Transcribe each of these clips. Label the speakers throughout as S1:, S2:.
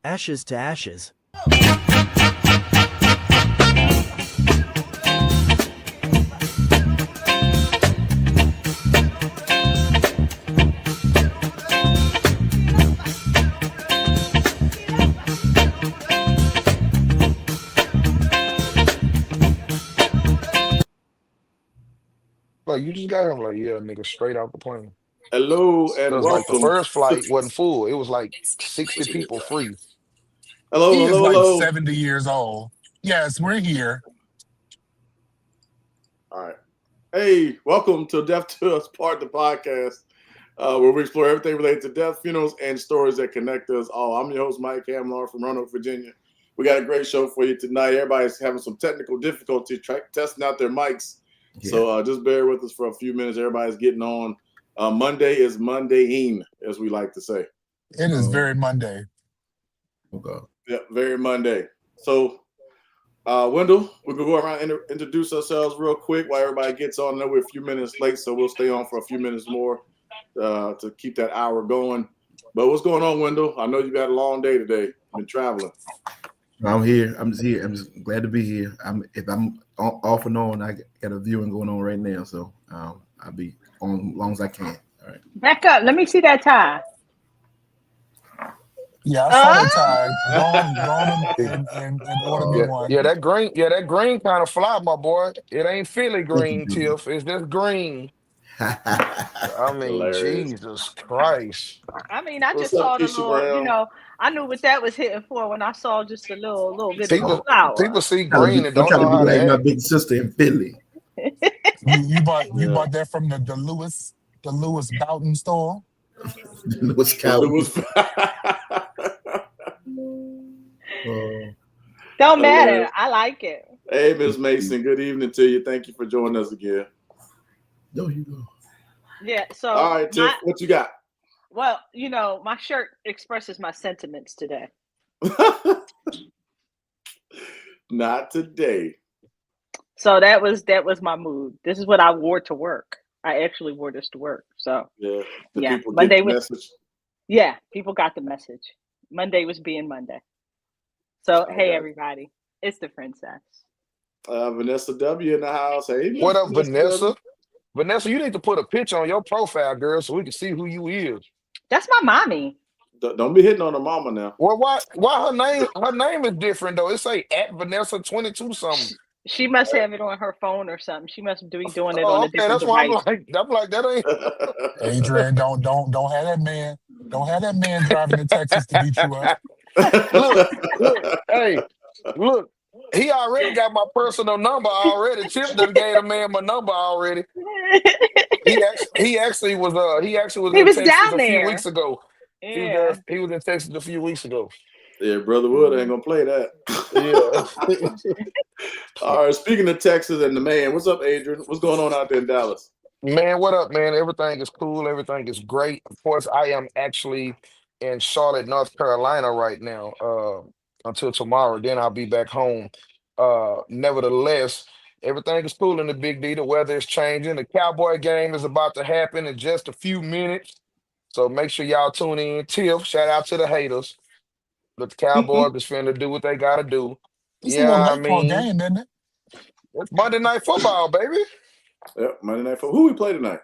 S1: Ashes to ashes.
S2: Like, you just got him, like, yeah, nigga, straight out the plane.
S3: Hello and
S2: Because, like, the
S3: welcome.
S2: first flight wasn't full. It was like 60 people free.
S3: Hello,
S4: He is
S3: hello,
S4: like
S3: hello.
S4: 70 years old. Yes, we're here.
S3: All right. Hey, welcome to Death to Us Part, the podcast, where we explore everything related to death, funerals, and stories that connect us all. I'm your host, Mike Hamlar from Roanoke, Virginia. We got a great show for you tonight. Everybody's having some technical difficulty testing out their mics. Yeah. So just bear with us for a few minutes. Everybody's getting on. Monday is Monday-ing, as we like to say.
S4: It is very Monday.
S3: Okay. Yeah, very Monday. So, Wendal, we're going to go around and introduce ourselves real quick while everybody gets on. I know we're a few minutes late, so we'll stay on for a few minutes more to keep that hour going. But what's going on, Wendal? I know you've had a long day today. You've been traveling.
S5: I'm here. I'm just here. I'm just glad to be here. If I'm off and on, I got a viewing going on right now, so I'll be on as long as I can. All right.
S6: Back up. Let me see that tie.
S4: Yeah, I saw that tie. Go on and order me one.
S2: Yeah, that green kind of fly, my boy. It ain't Philly green, Tiff. It's just green. I mean, hilarious. Jesus Christ.
S6: I mean, I just saw the little, I knew what that was hitting for when I saw just a little bit of flower.
S2: People see green and don't know how to
S5: act. My big sister in Philly.
S4: You bought that from the Lewis Boughton store?
S5: Lewis Cowboys.
S6: Don't matter. I like it.
S3: Hey, Ms. Mason. Good evening to you. Thank you for joining us again.
S5: No, you go.
S6: Yeah. So,
S3: all right, Tiff, what you got?
S6: Well, my shirt expresses my sentiments today.
S3: Not today.
S6: So that was my mood. This is what I wore to work. I actually wore this to work. So
S3: yeah. Monday was message.
S6: Yeah, people got the message. Monday was being Monday. So hey everybody, it's the princess.
S3: Vanessa W in the house. Hey,
S2: what up, Vanessa? Vanessa, you need to put a picture on your profile, girl, so we can see who you is.
S6: That's my mommy.
S3: Don't be hitting on her mama now.
S2: Well, why her name is different though? It say at Vanessa 22 something.
S6: She must have it on her phone or something. She must be doing it on a different
S2: that's
S6: device.
S2: Why I'm like that ain't.
S4: Adrian, don't have that man. Don't have that man driving to Texas to beat you up.
S2: Look. He already got my personal number already. Chip done gave the man my number already. He actually was in Texas
S6: down
S2: a few
S6: there.
S2: weeks ago.
S6: Yeah.
S2: He was in Texas a few weeks ago.
S3: Yeah, Brother Wood ain't gonna play that.
S2: Yeah.
S3: All right. Speaking of Texas and the man, what's up, Adrian? What's going on out there in Dallas?
S2: Man, what up, man? Everything is cool. Everything is great. Of course, I am actually in Charlotte, North Carolina right now. Until tomorrow, then I'll be back home. Nevertheless, everything is cool in the Big D. The weather is changing. The Cowboy game is about to happen in just a few minutes. So make sure y'all tune in. Tiff, shout out to the haters. But the Cowboys is finna do what they gotta do.
S4: It's a little late for a game, isn't it?
S2: It's Monday Night Football, baby.
S3: Yep, Monday Night Football. Who we play tonight?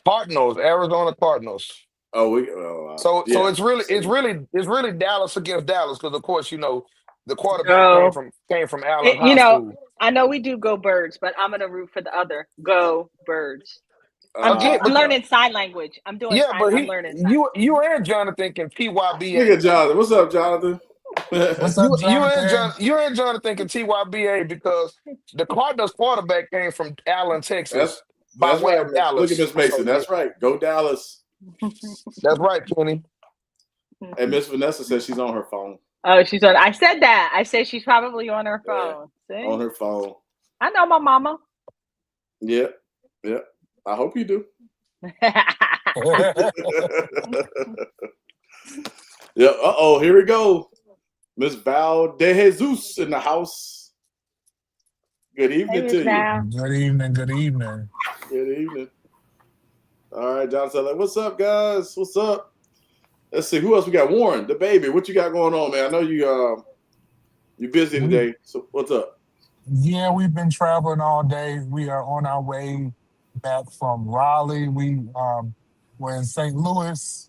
S2: Cardinals, Arizona Cardinals.
S3: So
S2: it's really Dallas against Dallas because of course the quarterback came from Allen High School.
S6: I know we do go Birds, but I'm gonna root for the other go Birds. I'm learning sign language. I'm doing.
S2: Yeah, but
S6: I'm learning.
S2: You and Jonathan can TYBA.
S3: Look at Jonathan. What's up, Jonathan?
S4: What's up, Jonathan?
S2: You and Jonathan can TYBA because the Cardinals quarterback came from Allen, Texas.
S3: That's right. Dallas. Look at Miss Mason. That's right. Go Dallas.
S2: That's right, Penny.
S3: And Miss Vanessa says she's on her phone.
S6: Oh, she's on. I said that. I said she's probably on her phone.
S3: Yeah, on her phone.
S6: I know my mama.
S3: Yeah. I hope you do. Yeah. Here we go. Miss Val De Jesus in the house. Good evening to you.
S4: Good evening.
S3: Good evening. All right, John said, what's up, guys? What's up? Let's see who else we got. Warren, the baby. What you got going on, man? I know you're busy today. So what's up?
S4: Yeah, we've been traveling all day. We are on our way back from Raleigh. We were in St. Louis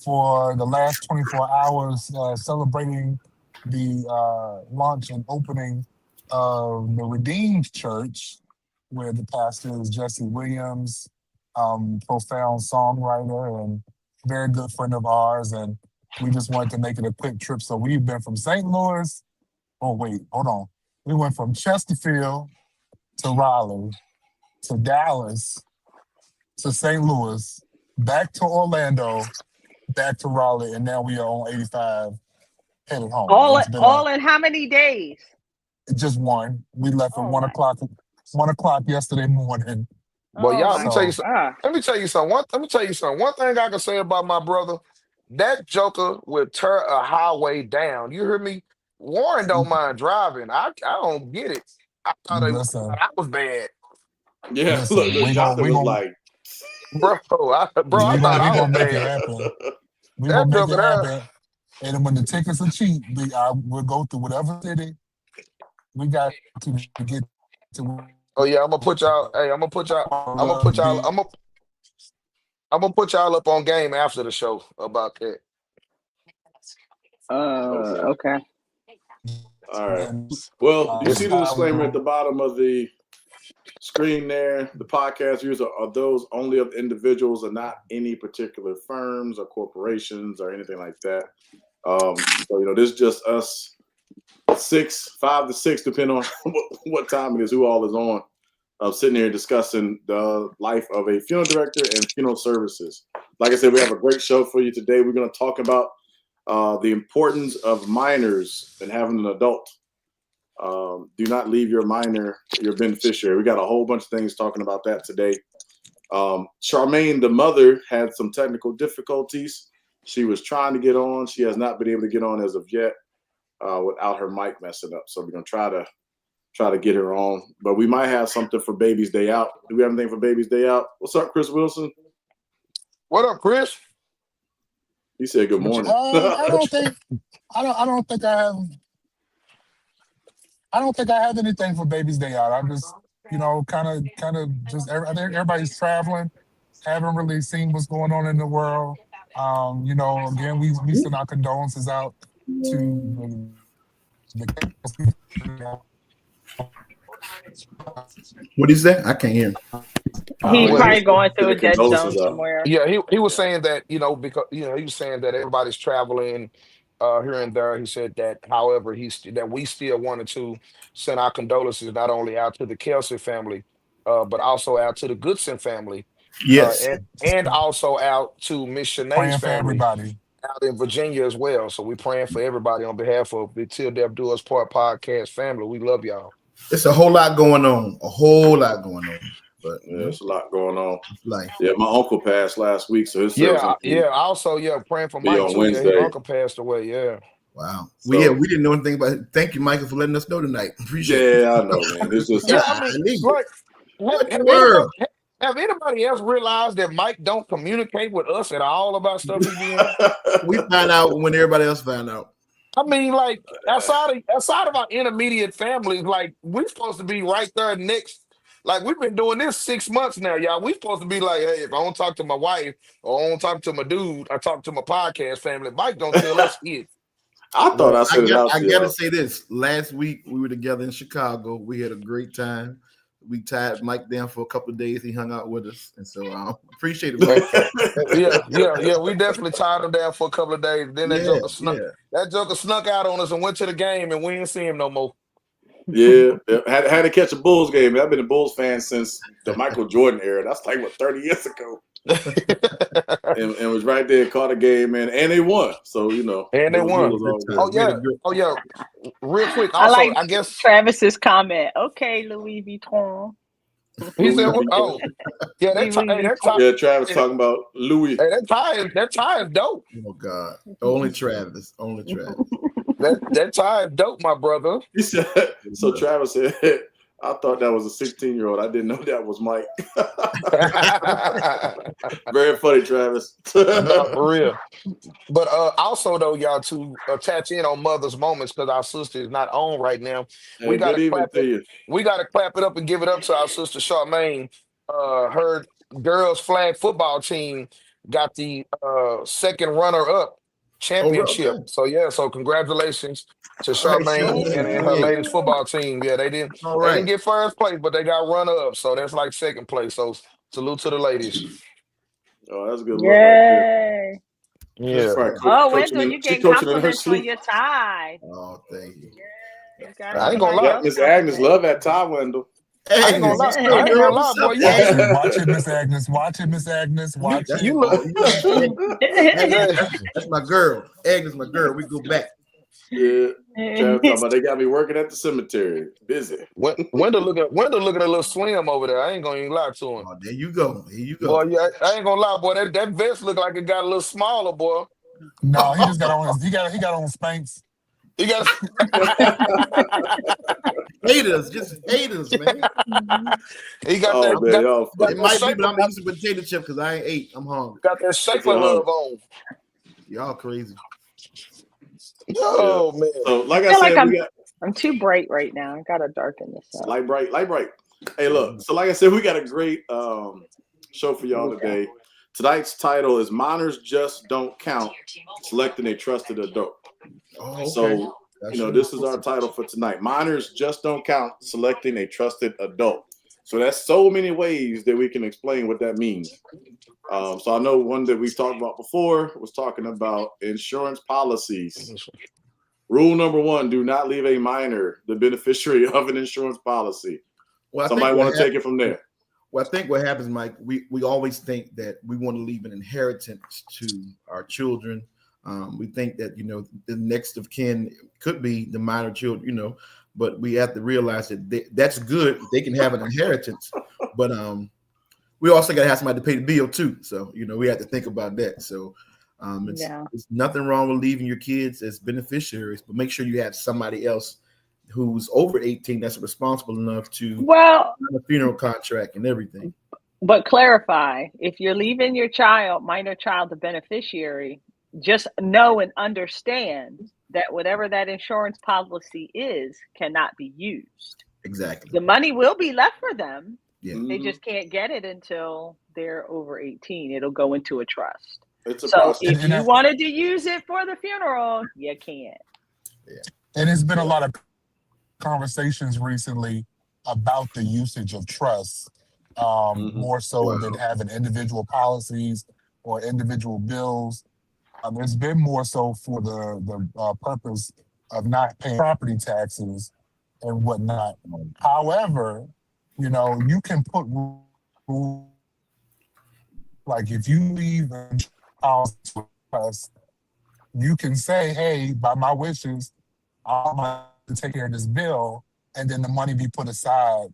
S4: for the last 24 hours, celebrating the launch and opening of the Redeemed Church, where the pastor is Jesse Williams, profound songwriter and very good friend of ours. And we just wanted to make it a quick trip. So we've been from St. Louis. Oh, wait, hold on. We went from Chesterfield to Raleigh to Dallas to St. Louis, back to Orlando, back to Raleigh, and now we are on 85 headed home.
S6: All in how many days?
S4: Just one. We left at 1 o'clock yesterday morning.
S2: Well, y'all, let me tell you something. One thing I can say about my brother, that joker will tear a highway down. You hear me? Warren don't mind driving. I don't get it. I thought I was bad.
S3: Yeah,
S4: Listen,
S3: look, Jonathan was like,
S2: bro, I thought I was bad.
S4: We're going to make it happen. And when the tickets are cheap, we'll go through whatever city we got to get to.
S2: Oh yeah, I'm gonna put y'all up on game after the show about that.
S6: Okay.
S3: All right. Well, you see the disclaimer at the bottom of the screen there. The podcast views are those only of individuals and not any particular firms or corporations or anything like that. So this is just us 5 to 6, depending on what time it is, who all is on. Sitting here discussing the life of a funeral director and funeral services. Like I said, we have a great show for you today. We're going to talk about the importance of minors and having an adult. Do not leave your minor your beneficiary. We got a whole bunch of things talking about that today. Charmaine, the mother, had some technical difficulties. She was trying to get on. She has not been able to get on as of yet without her mic messing up. So we're going to try to get her on. But we might have something for Baby's Day Out. Do we have anything for Baby's Day Out? What's up, Chris Wilson?
S2: What up, Chris?
S3: He said good morning.
S4: I don't think I have anything for Baby's Day Out. I'm just, kind of just, I think everybody's traveling, haven't really seen what's going on in the world. Again, we send our condolences out to
S5: What is that? I can't hear.
S6: He's probably going through a dead zone somewhere.
S2: Yeah, he was saying that, because he was saying that everybody's traveling here and there. He said that, however, that we still wanted to send our condolences not only out to the Kelsey family, but also out to the Goodson family.
S5: Yes.
S2: And also out to Miss Shanae's family
S4: everybody
S2: out in Virginia as well. So we're praying for everybody on behalf of the Till Death Do Us Part podcast family. We love y'all.
S5: It's a whole lot going on. But
S3: there's a lot going on.
S5: Life.
S3: Yeah, my uncle passed last week, so his
S2: Also, praying for Mike too. Yeah, his uncle passed away. Yeah.
S5: Wow. We didn't know anything about it. Thank you, Michael, for letting us know tonight. Appreciate it.
S3: Yeah, I know, man. It's just
S2: have anybody else realized that Mike don't communicate with us at all about stuff he's doing?
S5: We find out when everybody else find out.
S2: I mean, like outside of our intermediate families, like we're supposed to be right there next. Like we've been doing this 6 months now, y'all. We're supposed to be like, hey, if I don't talk to my wife or I don't talk to my dude, I talk to my podcast family. Mike don't tell us shit.
S3: I thought I said it out.
S5: I gotta say this. Last week we were together in Chicago. We had a great time. We tied Mike down for a couple of days. He hung out with us, and so I appreciate
S2: it. Yeah. We definitely tied him down for a couple of days. Then that joker snuck out on us and went to the game, and we didn't see him no more.
S3: Yeah, had to catch a Bulls game. I've been a Bulls fan since the Michael Jordan era. That's like 30 years ago. and was right there, caught a game, man, and they won. So
S2: and they won. Oh yeah. Real quick,
S6: also,
S2: I guess
S6: Travis's comment. Okay, Louis Vuitton.
S2: He said, "Oh, yeah,
S3: yeah." Travis talking about Louis.
S2: Hey, that tie is dope.
S5: Oh God, only Travis. That
S2: tie is dope, my brother.
S3: He said. So Travis said, I thought that was a 16-year-old. I didn't know that was Mike. Very funny, Travis.
S2: No, for real. But also though, y'all to attach in on Mother's Moments because our sister is not on right now. We
S3: Hey, good
S2: gotta
S3: evening
S2: clap
S3: to
S2: it.
S3: you.
S2: We gotta clap it up and give it up to our sister Charmaine. Her girls flag football team got the second runner up
S5: Oh,
S2: championship.
S5: okay.
S2: So yeah, so congratulations to
S5: All right,
S2: Charmaine
S5: Charmaine.
S2: and her
S5: Yeah.
S2: ladies football team. Yeah,
S5: All
S2: they didn't
S5: right.
S2: get first place, but they got runner up. So that's like second place. So salute to the ladies.
S3: Oh, that's a good look right there.
S6: Yay.
S2: Yeah.
S3: Right,
S6: Oh,
S3: coaching
S6: Wendal,
S3: in,
S6: you
S3: she
S6: getting
S3: coaching in her
S6: compliments on
S3: sleep.
S6: your tie.
S5: Oh, thank you.
S6: You got
S2: I ain't gonna
S6: somebody
S2: lie.
S6: else
S3: Miss Agnes
S6: compliment.
S3: love that tie, Wendell.
S2: I ain't gonna
S5: Agnes,
S2: lie.
S5: what's
S2: I
S5: up,
S2: ain't
S5: girl?
S2: gonna lie,
S5: What's
S2: boy.
S5: up,
S2: You
S4: Watch it,
S5: Agnes?
S4: watch it, Miss Agnes. Watch it, Miss Agnes. Watch it.
S2: you look.
S5: That's my girl. Agnes, my girl. We go back.
S3: Yeah, Travis talking about they got me working at the cemetery. Busy.
S2: Wendell looking a little slim over there. I ain't gonna even lie to him.
S5: Oh, there you go. There you
S2: Boy,
S5: go.
S2: yeah, I ain't gonna lie, boy. That vest look like it got a little smaller, boy.
S4: No, he just got on his. He got on Spanx.
S2: You got
S5: Haters, just haters, man.
S2: he got
S3: Oh
S2: that
S3: man, y'all
S2: got
S5: It
S3: funny.
S2: that
S5: might be,
S2: shaper
S5: but I'm eating some potato chip because I ain't ate. I'm hungry.
S2: got that
S3: That's
S2: shaper
S3: a
S2: love
S3: hug.
S2: on.
S5: Y'all crazy.
S2: Oh man.
S3: So, like
S6: I
S3: I
S6: feel like
S3: said, we got
S6: I'm too bright right now. I gotta darken this up.
S3: light bright. Hey, look. So, like I said, we got a great show for y'all today. Tonight's title is "Minors Just Don't Count: Selecting a Trusted Adult."
S5: Oh, okay.
S3: So, this is our title for tonight. Minors just don't count, selecting a trusted adult. So that's so many ways that we can explain what that means. So I know one that we've talked about before was talking about insurance policies. Rule number 1, do not leave a minor the beneficiary of an insurance policy.
S5: Well,
S3: Somebody want to take it from there.
S5: Well, I think what happens, Mike, we always think that we want to leave an inheritance to our children. We think that, the next of kin could be the minor children, but we have to realize that that's good. They can have an inheritance, but we also got to have somebody to pay the bill too. So, we have to think about that. So it's nothing wrong with leaving your kids as beneficiaries, but make sure you have somebody else who's over 18 that's responsible enough to sign a funeral contract and everything.
S6: But clarify, if you're leaving your minor child, the beneficiary, just know and understand that whatever that insurance policy is cannot be used.
S5: Exactly.
S6: The money will be left for them.
S5: Yeah.
S6: They just can't get it until they're over 18. It'll go into a trust.
S3: It's a
S6: so
S3: process.
S6: if you wanted to use it for the funeral, you can't.
S5: Yeah.
S4: And there's been a lot of conversations recently about the usage of trusts, more so than having individual policies or individual bills. It's been more so for the purpose of not paying property taxes and whatnot. However, you can put rules, like if you leave a house with trust, you can say, hey, by my wishes, I'm going to take care of this bill, and then the money be put aside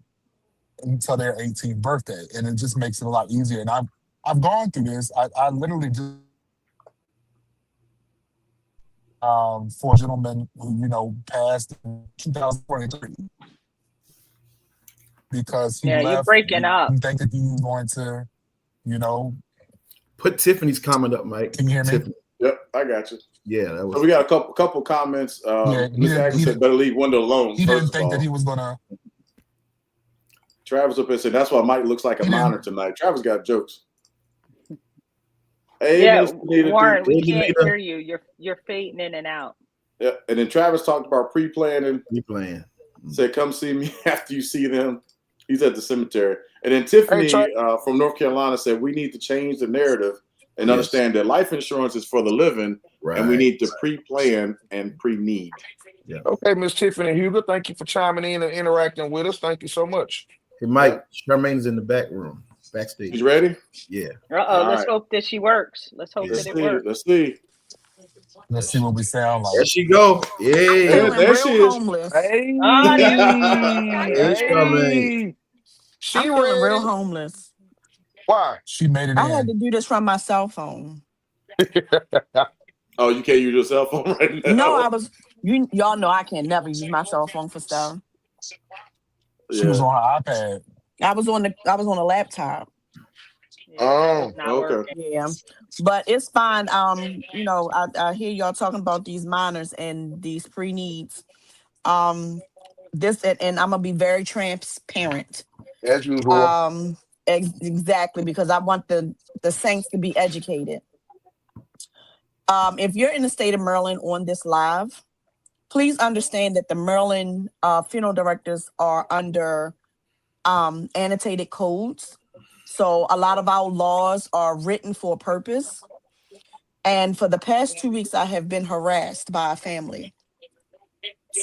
S4: until their 18th birthday. And it just makes it a lot easier. And I've gone through this. I literally just for a gentleman who, passed in 2023 because he left.
S6: You're breaking up.
S4: And think that he was going to,
S5: Put Tiffany's comment up, Mike.
S4: Can you hear me?
S5: Tiffany.
S3: Yep, I got you.
S5: Yeah, that was.
S3: So we got a couple comments. Miss Agnes said better leave Wendell alone.
S4: He didn't think that he was gonna.
S3: Travis up there said that's why Mike looks like a minor tonight. Travis got jokes. Hey,
S6: Warren, we can't hear you. You're fading in and out.
S3: Yeah, and then Travis talked about pre-planning.
S5: Pre-plan.
S3: Said, come see me after you see them. He's at the cemetery. And then Tiffany from North Carolina said, we need to change the narrative and understand that life insurance is for the living, and we need to pre-plan and pre-need.
S2: Yeah. Okay, Miss Tiffany Huger, thank you for chiming in and interacting with us. Thank you so much.
S5: Hey, Mike, Charmaine's in the back room, backstage.
S3: You ready?
S5: Yeah.
S6: Let's hope that she works. Let's hope that it works.
S3: Let's see.
S4: Let's see what we sound like.
S5: There she go. Yeah.
S3: There she is.
S1: Homeless.
S2: Hey.
S5: Charmaine.
S2: She
S1: I'm feeling real homeless.
S2: Why?
S4: She made it
S1: I had to do this from my cell phone.
S3: Oh, you can't use your cell phone right now?
S1: No, y'all know I can never use my cell phone for stuff.
S4: She was
S3: Yeah.
S4: on her iPad.
S1: I was on a laptop.
S6: Yeah, that was not
S3: Okay.
S6: working.
S1: Yeah, but it's fine. I hear y'all talking about these minors and these pre-needs. This and I'm gonna be very transparent.
S2: As usual.
S1: Um, exactly, because I want the saints to be educated. If you're in the state of Maryland on this live, please understand that the Maryland funeral directors are under annotated codes. So a lot of our laws are written for a purpose. And for the past 2 weeks, I have been harassed by a family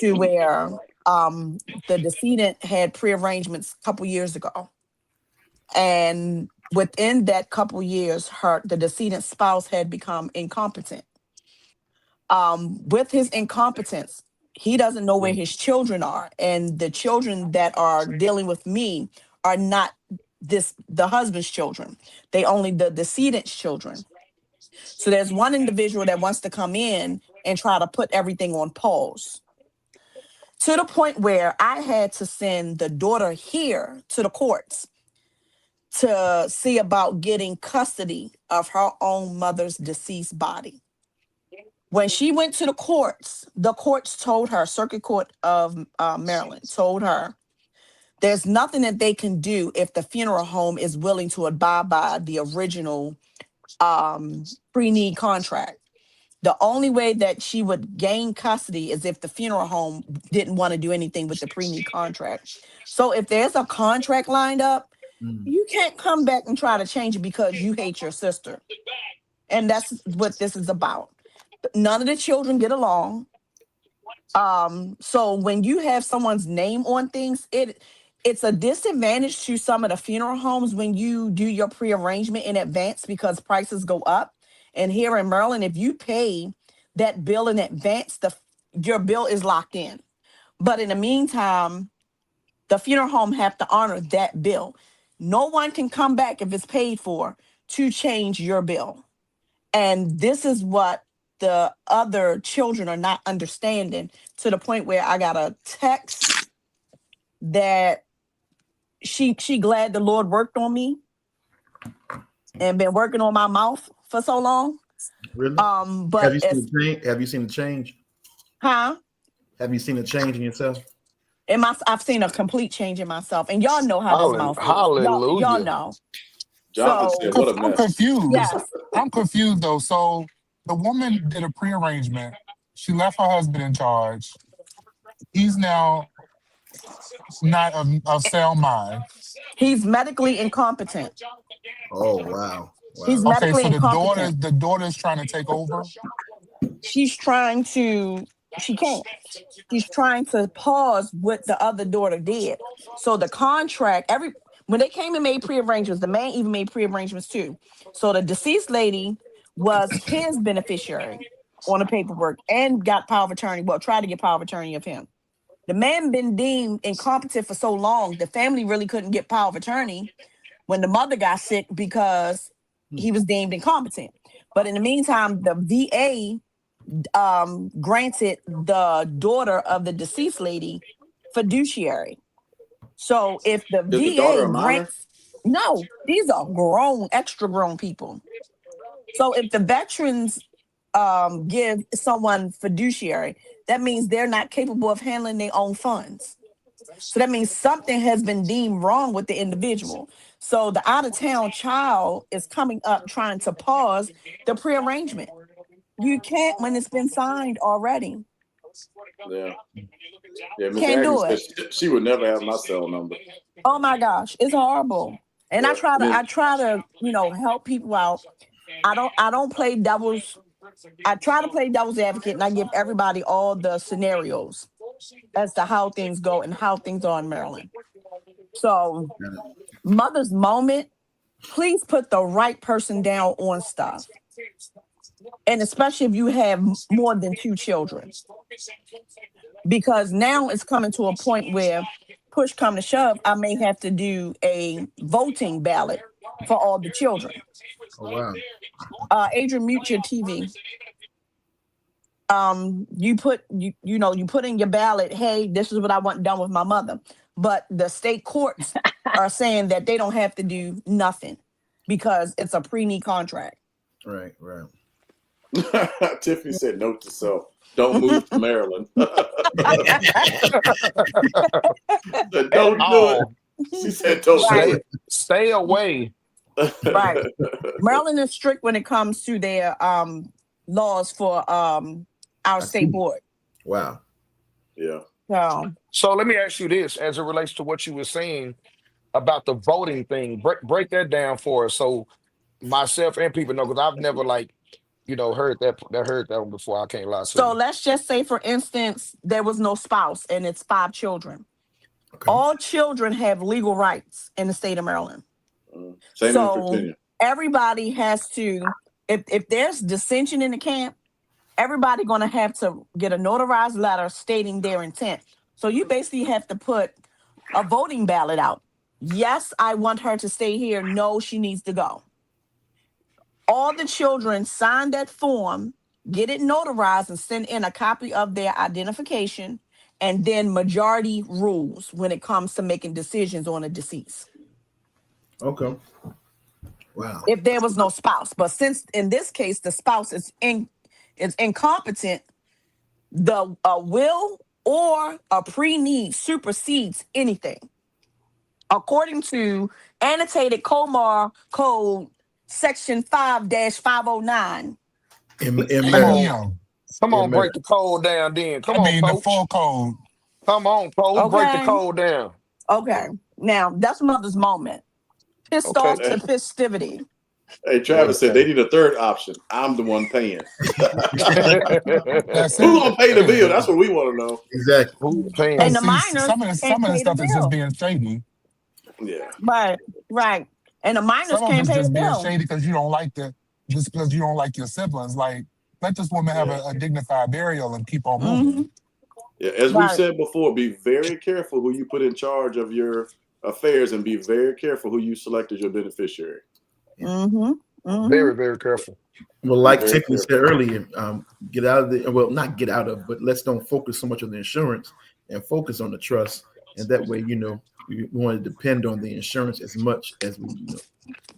S1: to where the decedent had pre-arrangements a couple years ago. And within that couple years, the decedent's spouse had become incompetent. With his incompetence, he doesn't know where his children are. And the children that are dealing with me are not the husband's children. They only the decedent's children. So there's one individual that wants to come in and try to put everything on pause, to the point where I had to send the daughter here to the courts to see about getting custody of her own mother's deceased body. When she went to the courts told her, Circuit Court of Maryland told her, there's nothing that they can do if the funeral home is willing to abide by the original pre-need contract. The only way that she would gain custody is if the funeral home didn't want to do anything with the pre-need contract. So if there's a contract lined up, you can't come back and try to change it because you hate your sister. And that's what this is about. None of the children get along. So when you have someone's name on things, it's a disadvantage to some of the funeral homes when you do your pre-arrangement in advance because prices go up. And here in Maryland, if you pay that bill in advance, your bill is locked in. But in the meantime, the funeral home have to honor that bill. No one can come back if it's paid for to change your bill. And this is what the other children are not understanding, to the point where I got a text that she glad the Lord worked on me and been working on my mouth for so long.
S5: Really?
S1: But
S5: Have you seen the change? Have you seen the change?
S1: Huh?
S5: Have you seen a change in yourself?
S1: I've seen a complete change in myself, and y'all know how this mouth is. Y'all
S2: Hallelujah.
S1: know.
S3: Jonathan
S1: So
S3: said, "What a
S4: I'm
S3: mess."
S4: confused.
S1: yes,
S4: I'm confused though. So the woman did a pre-arrangement. She left her husband in charge. He's now not of sound mind.
S1: he's medically incompetent.
S5: Oh wow,
S1: He's
S5: wow.
S4: Okay,
S1: medically
S4: so
S1: incompetent.
S4: the daughter is trying to take over.
S1: She's trying to. She can't. She's trying to pause what the other daughter did. So the contract, when they came and made pre-arrangements, the man even made pre-arrangements too. So the deceased lady was his beneficiary on the paperwork and got power of attorney. Well, tried to get power of attorney of him. The man been deemed incompetent for so long, the family really couldn't get power of attorney when the mother got sick because he was deemed incompetent. But in the meantime, the VA granted the daughter of the deceased lady fiduciary. So if the
S3: Is the daughter
S1: VA
S3: a minor?
S1: no, these are grown, extra grown people. So if the veterans give someone fiduciary, that means they're not capable of handling their own funds. So that means something has been deemed wrong with the individual. So the out-of-town child is coming up trying to pause the pre-arrangement. You can't when it's been signed already.
S3: Yeah. Yeah, Miss
S1: Can't
S3: Agnes
S1: do it.
S3: said she would never have my cell number.
S1: Oh my gosh, it's horrible. And
S3: Yeah.
S1: I try to, help people out. I don't play devil's. I try to play devil's advocate, and I give everybody all the scenarios as to how things go and how things are in Maryland. So, mother's moment, please put the right person down on stuff. And especially if you have more than 2 children. Because now it's coming to a point where push come to shove, I may have to do a voting ballot for all the children.
S5: Oh wow.
S1: Adrian, mute your TV. you put in your ballot, hey, this is what I want done with my mother. But the state courts are saying that they don't have to do nothing because it's a pre-need contract.
S5: Right, right.
S3: Tiffany said, note to self, don't move to Maryland. Don't do it. She said, don't do it.
S2: Stay away.
S1: Right. Maryland is strict when it comes to their laws for our state board.
S5: Wow.
S3: Yeah.
S2: So let me ask you this, as it relates to what you were saying about the voting thing. Break that down for us, so myself and people know, because I've never heard that one before. I can't lie to
S1: So
S2: you.
S1: let's just say, for instance, there was no spouse and it's 5 children. Okay. All children have legal rights in the state of Maryland.
S3: Same in Virginia.
S1: Everybody has to, if there's dissension in the camp, everybody going to have to get a notarized letter stating their intent. So you basically have to put a voting ballot out. Yes, I want her to stay here. No, she needs to go. All the children sign that form, get it notarized, and send in a copy of their identification, and then majority rules when it comes to making decisions on a deceased.
S5: Okay. Wow.
S1: If there was no spouse. But since in this case the spouse is incompetent, the will or a pre-need supersedes anything. According to annotated Comar Code Section 5-509.
S2: Come on, break the code down then. Come on, Coach.
S4: The full code.
S2: Come on, Coach.
S1: Okay.
S2: Break the code down.
S1: Okay. Now, that's Mother's Moment. Pissed off to festivity.
S3: Hey, Travis said they need a third option. I'm the one paying. Who's gonna pay the bill? That's what we want to know.
S5: Exactly.
S2: Who's paying?
S1: And the minors,
S4: some of the stuff is just being shady.
S3: Yeah.
S1: Right. And the minors can't pay the bill.
S4: Being shady because you don't like just because you don't like your siblings. Like, let this woman have a dignified burial and keep on moving.
S3: Yeah, as we've said before, be very careful who you put in charge of your affairs, and be very careful who you select as your beneficiary.
S2: Very, very careful.
S5: Well, like Tiffany said earlier, get out of not get out of, but let's don't focus so much on the insurance and focus on the trust. And that way, we want to depend on the insurance as much as we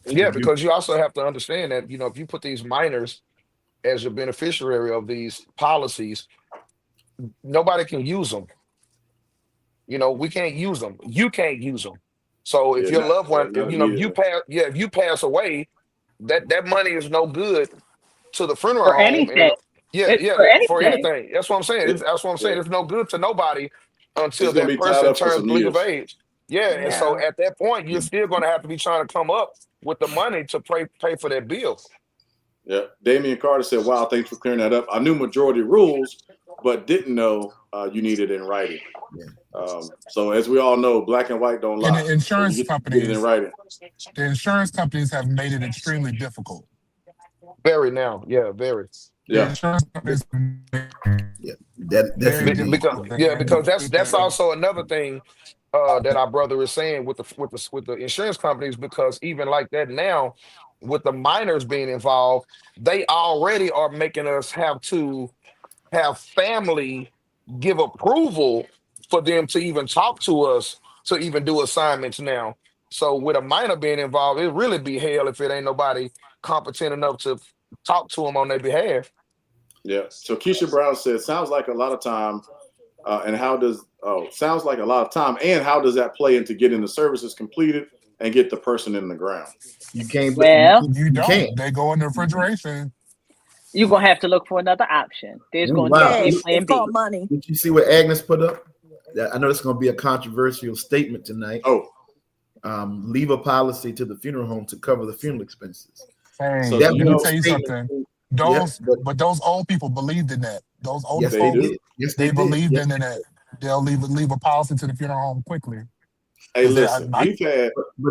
S2: Yeah, because you also have to understand that, if you put these minors as a beneficiary of these policies, nobody can use them. We can't use them. You can't use them. So if your loved one, if you pass away, that money is no good to the funeral
S6: for
S2: home.
S6: Anything.
S2: For anything. That's what I'm saying. That's what I'm saying. It's no good to nobody until that person turns legal age. Yeah, and so at that point, you're still going to have to be trying to come up with the money to pay for that bill.
S3: Yeah, Damian Carter said, "Wow, thanks for clearing that up. I knew majority rules, but didn't know you needed it in writing." Yeah. So as we all know, black and white don't lie.
S4: And the insurance companies,
S3: in writing.
S4: The insurance companies have made it extremely difficult.
S2: Very now, very.
S3: Yeah.
S2: Because that's also another thing that our brother is saying with the insurance companies, because even like that now, with the minors being involved, they already are making us have to have family give approval for them to even talk to us, to even do assignments now. So with a minor being involved, it really be hell if it ain't nobody competent enough to talk to them on their behalf.
S3: Yeah. So Keisha Brown said, sounds like a lot of time. Sounds like a lot of time. And how does that play into getting the services completed and get the person in the ground?
S5: You can't.
S4: You don't. They go in the refrigeration.
S6: You're going to have to look for another option. There's going to be a plan
S1: B. Called money.
S5: Did you see what Agnes put up? I know it's going to be a controversial statement tonight. Leave a policy to the funeral home to cover the funeral expenses.
S4: Hey, let me tell you something. Those old people believed in that. Those older folks, they believed in that. They'll leave a policy to the funeral home quickly.
S3: Hey, listen,
S5: but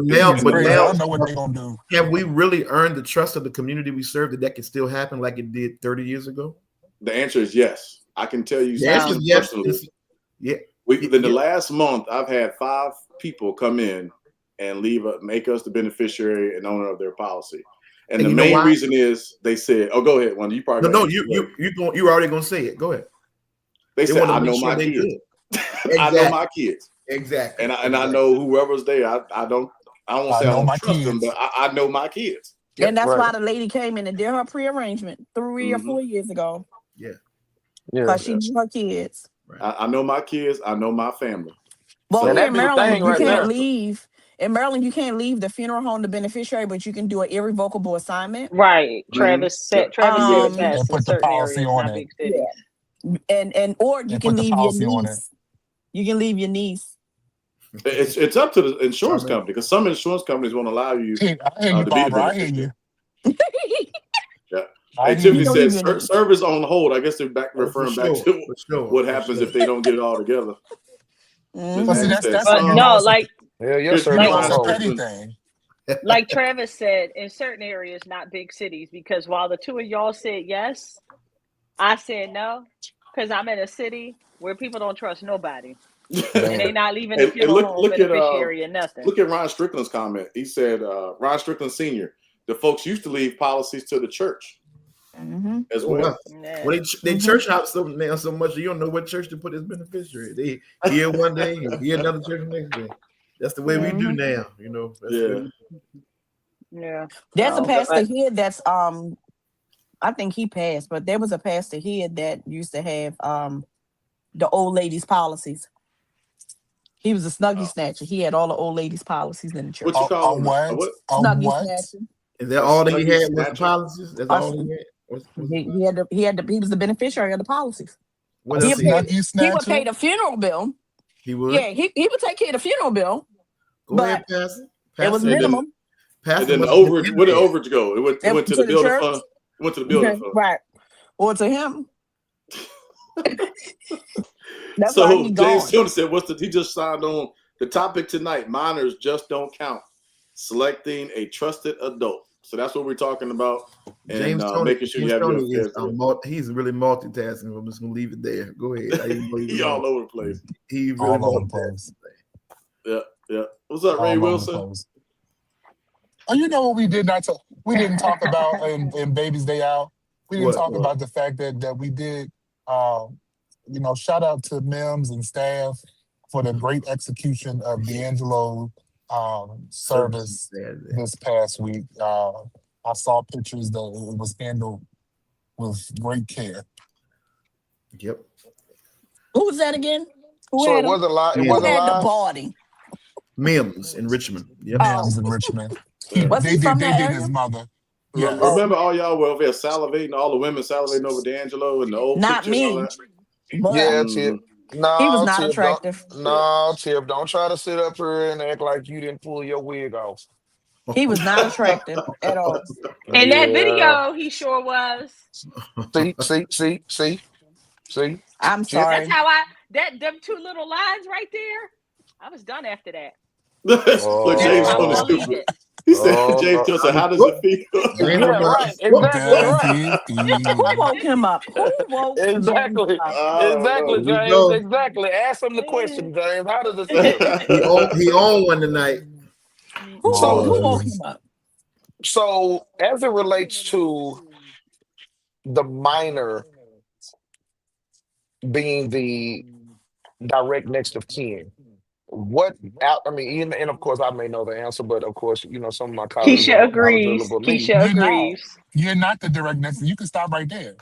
S5: now,
S4: I know what they're gonna do.
S5: Have we really earned the trust of the community we serve that can still happen like it did 30 years ago?
S3: The answer is yes. I can tell you
S5: personally.
S3: In the last month, I've had 5 people come in and make us the beneficiary and owner of their policy. And
S5: And
S3: the
S5: you know
S3: main
S5: why?
S3: reason is they said, "Oh, go ahead, Wanda. You probably
S5: No,
S3: gonna answer it.
S5: you already gonna say it. Go ahead.
S3: They
S5: They
S3: said,
S5: want to
S3: "I
S5: make
S3: know
S5: sure
S3: my
S5: they
S3: kids.
S5: good.
S3: I know
S5: Exactly.
S3: my kids,
S5: Exactly.
S3: and I know whoever's there. I don't want to
S4: I
S3: say I
S4: know
S3: don't
S4: my
S3: trust them,
S4: kids.
S3: but I know my kids.
S5: Yep.
S1: And that's
S2: Right.
S1: why the lady came in and did her pre-arrangement 3 or
S3: Mhm.
S1: 4 years ago.
S5: Yeah.
S2: Yeah.
S1: Because she knew her kids.
S5: Right.
S3: I know my kids. I know my family.
S1: Well,
S2: And
S1: here
S2: that
S1: in
S2: be the
S1: Maryland,
S2: thing
S1: you
S2: right
S1: can't
S2: there.
S1: leave. In Maryland, you can't leave the funeral home the beneficiary, but you can do an irrevocable assignment.
S6: Right.
S3: Mhm.
S6: Travis
S3: Yeah.
S6: said that
S4: And
S6: in
S4: put the
S6: certain
S4: policy
S6: areas,
S4: on
S6: not
S4: it.
S6: big cities.
S1: And or you
S4: And
S1: can
S4: put the
S1: leave your
S4: policy on it.
S1: niece. You can leave your niece.
S3: It's up to the insurance
S5: Charmaine.
S3: company because some insurance companies won't allow you
S4: I hear you,
S3: to be the
S4: Barbara. I hear
S3: beneficiary.
S4: you.
S3: Yeah.
S4: I
S3: Hey,
S4: hear
S3: Tiffany
S1: You
S4: you.
S1: can
S3: said
S1: leave your niece.
S3: service on hold. I guess they're back
S5: Oh, for
S3: referring back
S5: sure.
S3: to
S5: For sure.
S3: what
S5: For
S3: happens
S5: sure.
S3: if they don't get it all together. Miss
S4: But see,
S3: Maggie
S1: Mhm.
S4: that's
S3: said
S4: that's a,
S6: But
S4: you
S3: some.
S4: know,
S6: no,
S4: it's a
S2: Yeah, your
S3: Here's
S2: service
S4: you know,
S2: on
S4: it's a
S3: Ryan
S2: hold.
S4: petty
S3: Strickland.
S4: thing.
S6: like Travis said, in certain areas, not big cities, because while the two of y'all said yes, I said no, because I'm in a city where people don't trust nobody, and they
S2: Damn.
S6: not leaving the
S3: And
S6: funeral home
S3: look
S6: beneficiary or nothing.
S3: at Ryan Strickland's comment. He said Ryan Strickland Sr. The folks used to leave policies to the church
S1: Mhm.
S3: as
S5: Oh,
S3: well.
S5: wow.
S6: Yeah.
S5: Well, they
S1: Mhm.
S5: church hop so now so much you don't know what church to put as beneficiary. They here one day and here another church the next day. That's the way we do
S1: Mhm.
S5: now. You know. That's the way
S3: Yeah.
S6: Yeah.
S1: There's a
S6: So,
S1: pastor
S6: but
S1: here that's I think he passed, but there was a pastor here that used to have the old ladies' policies. He was a snuggie snatcher. He had all the old ladies' policies in the church.
S3: What you
S4: A
S3: call them?
S4: what?
S3: What?
S4: A
S1: Snuggie
S4: what?
S1: snatcher.
S5: Is that
S3: A
S5: all that he
S3: snuggie
S5: had was the
S3: snatcher?
S5: policies? That's
S1: Us-
S5: all he had. What's
S1: he was the beneficiary of the policies.
S5: what
S4: A
S5: else he had?
S1: He would pay
S4: snuggie snatcher?
S1: the funeral bill.
S5: He would
S1: Yeah, he would take care of the funeral bill,
S5: go ahead,
S1: but
S5: Pastor.
S1: it was
S5: Pastor,
S3: And then
S1: minimum.
S3: the
S5: must have been
S3: overage.
S5: in
S3: Where did
S5: there.
S3: overage go? It went to the
S1: To the
S3: building
S1: church.
S3: fund. It went to the building fund.
S1: Right. Or to him. That's why
S3: So
S1: he
S3: James
S1: gone.
S3: Tillman said, he just signed on the topic tonight. Minors just don't count. Selecting a trusted adult. So that's what we're talking about, and
S5: James Tony,
S3: making sure you have your
S5: is
S3: affairs.
S5: he's really multitasking. I'm just gonna leave it there. Go ahead.
S3: He all over the place.
S5: He really
S4: All over the
S5: multitasking.
S4: place.
S3: Yeah. What's up, Ray
S4: All over the
S3: Wilson?
S4: place. Oh, you know what we did not talk? We didn't talk about in Baby's Day Out. We didn't
S5: What?
S4: talk about the fact that we did. Shout out to Mims and staff for the great execution of D'Angelo service
S5: Saturday.
S4: this past week. I saw pictures that it was handled with great care.
S5: Yep.
S1: Who was that again? Who
S2: So
S1: had
S2: it
S1: him?
S2: wasn't live. It
S5: Yeah.
S1: Who
S2: wasn't
S1: had the
S2: live.
S1: body?
S5: Mims in Richmond. Yep.
S4: Mims in Richmond.
S1: Was he from
S4: They
S1: that
S4: did
S1: area?
S4: his mother. Yes.
S3: Remember all y'all were over there salivating, all the women salivating over D'Angelo and the old
S1: Not
S3: picture and all
S1: me.
S3: that.
S1: But
S2: Yeah,
S3: Mhm.
S2: Tip.
S1: he was
S2: No,
S1: not
S2: Tip.
S1: attractive.
S2: Tip. Don't try to sit up here and act like you didn't pull your wig off.
S1: He was not attractive at all.
S6: in that
S2: Yeah.
S6: video, he sure was.
S2: See.
S1: I'm
S2: Tip.
S1: sorry.
S6: That's how them two little lines right there. I was done after that.
S3: Look, James
S6: I
S3: Tony
S6: believed
S3: stupid.
S6: it.
S3: He said,
S2: Oh,
S3: James
S2: no.
S3: Tony said, how does it feel?
S5: James
S2: Yeah,
S5: about
S2: right.
S5: to-
S2: Exactly right.
S1: Who woke him up? Who woke James
S2: Exactly.
S1: up?
S3: I don't
S2: Exactly,
S3: know.
S5: Here we
S2: James.
S5: go.
S2: Exactly. Ask him the question, James. How does it feel?
S5: He owned one tonight.
S1: Who
S2: So-
S1: woke him up?
S2: So, as it relates to the minor being the direct next of kin, and of course, I may know the answer, but of course, some of my colleagues are
S6: Keisha
S2: more
S6: agrees.
S2: knowledgeable than me.
S6: Keisha
S4: You're not.
S6: agrees.
S4: You're not the direct next. You can stop right there.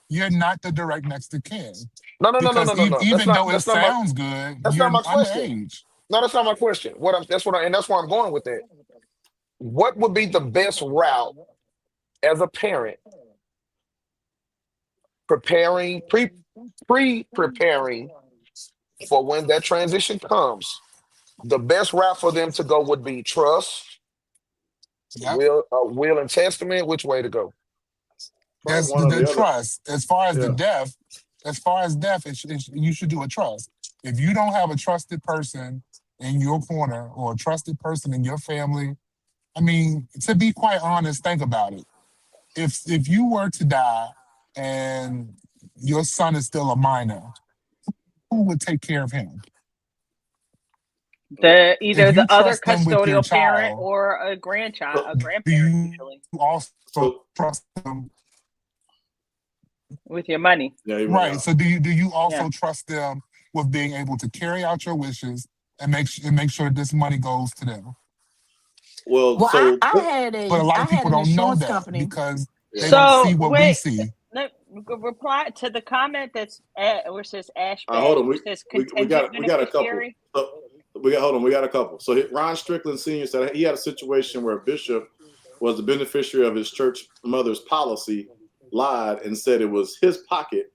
S4: You're not the direct next to kin.
S2: No.
S4: Because
S2: That's
S4: even
S2: not.
S4: though it
S2: That's not my.
S4: sounds good,
S2: That's
S4: you're
S2: not my question.
S4: underage.
S2: No, that's not my question. That's where I'm going with it. What would be the best route as a parent preparing preparing for when that transition comes? The best route for them to go would be trust,
S4: Yep.
S2: will and testament. Which way to go?
S4: There's
S3: One or
S4: the
S3: the other.
S4: trust. As far as the
S3: Yeah.
S4: deaf, you should do a trust. If you don't have a trusted person in your corner or a trusted person in your family, I mean, to be quite honest, think about it. If you were to die and your son is still a minor, who would take care of him?
S6: Either
S4: if you
S6: the other
S4: trust them with your
S6: custodial parent
S4: child,
S6: or a grandchild, a
S4: do
S6: grandparent
S4: you
S6: usually
S4: also
S3: So
S4: trust them?
S6: with your money.
S3: yeah, he went
S4: Right.
S3: out.
S4: So do you
S6: Yeah.
S4: also trust them with being able to carry out your wishes and make sure this money goes to them?
S3: Well,
S1: Well,
S3: so
S4: But a lot
S1: I
S4: of
S1: had
S4: people
S1: an
S4: don't know
S1: insurance
S4: that
S1: company.
S4: because
S3: yeah.
S4: they don't see
S6: So
S4: what we
S6: wait,
S4: see.
S6: let reply to the comment that's where it says Ash
S3: Hold
S6: Bash,
S3: on,
S6: where it says
S3: we
S6: contingent
S3: got a couple.
S6: beneficiary.
S3: So we got a couple. So Ron Strickland Sr. said he had a situation where a bishop was the beneficiary of his church mother's policy, lied and said it was his pocket,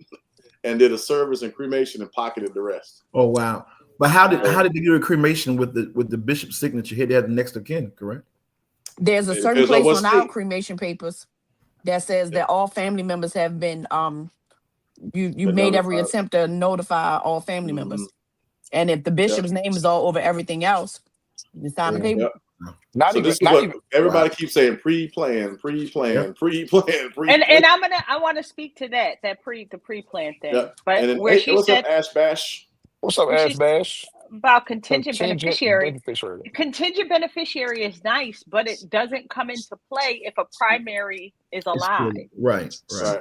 S3: and did a service and cremation and pocketed the rest.
S5: Oh wow! But how did
S6: Wow.
S5: they do a cremation with the bishop's signature? He had to have the next of kin, correct?
S1: There's a
S3: It
S1: certain
S3: depends on
S1: place
S3: what
S1: on our
S3: state.
S1: cremation papers that says that all family members have been you
S3: Been
S1: made every
S3: notified.
S1: attempt to notify all family
S3: Mhm.
S1: members. And if the bishop's name is all over everything else, you sign the
S5: Yeah.
S1: paper.
S3: Yep.
S2: Not
S3: So
S2: even,
S3: this is
S2: not
S3: what
S2: even.
S3: everybody
S5: Wow.
S3: keeps saying: pre-plan, pre-plan,
S5: Yep.
S3: pre-plan, pre-plan.
S6: And I want to speak to the pre-plan thing.
S3: Yep.
S6: But
S3: And then,
S6: where
S3: hey,
S6: she
S3: what's
S6: said
S3: up, Ash Bash?
S2: What's up,
S6: where
S2: Ash
S6: she's
S2: Bash?
S6: about contingent
S2: Contingent
S6: beneficiary.
S2: beneficiary.
S6: Contingent beneficiary is nice, but it doesn't come into play if a primary is
S5: It's
S6: alive.
S5: cool. Right.
S3: Right.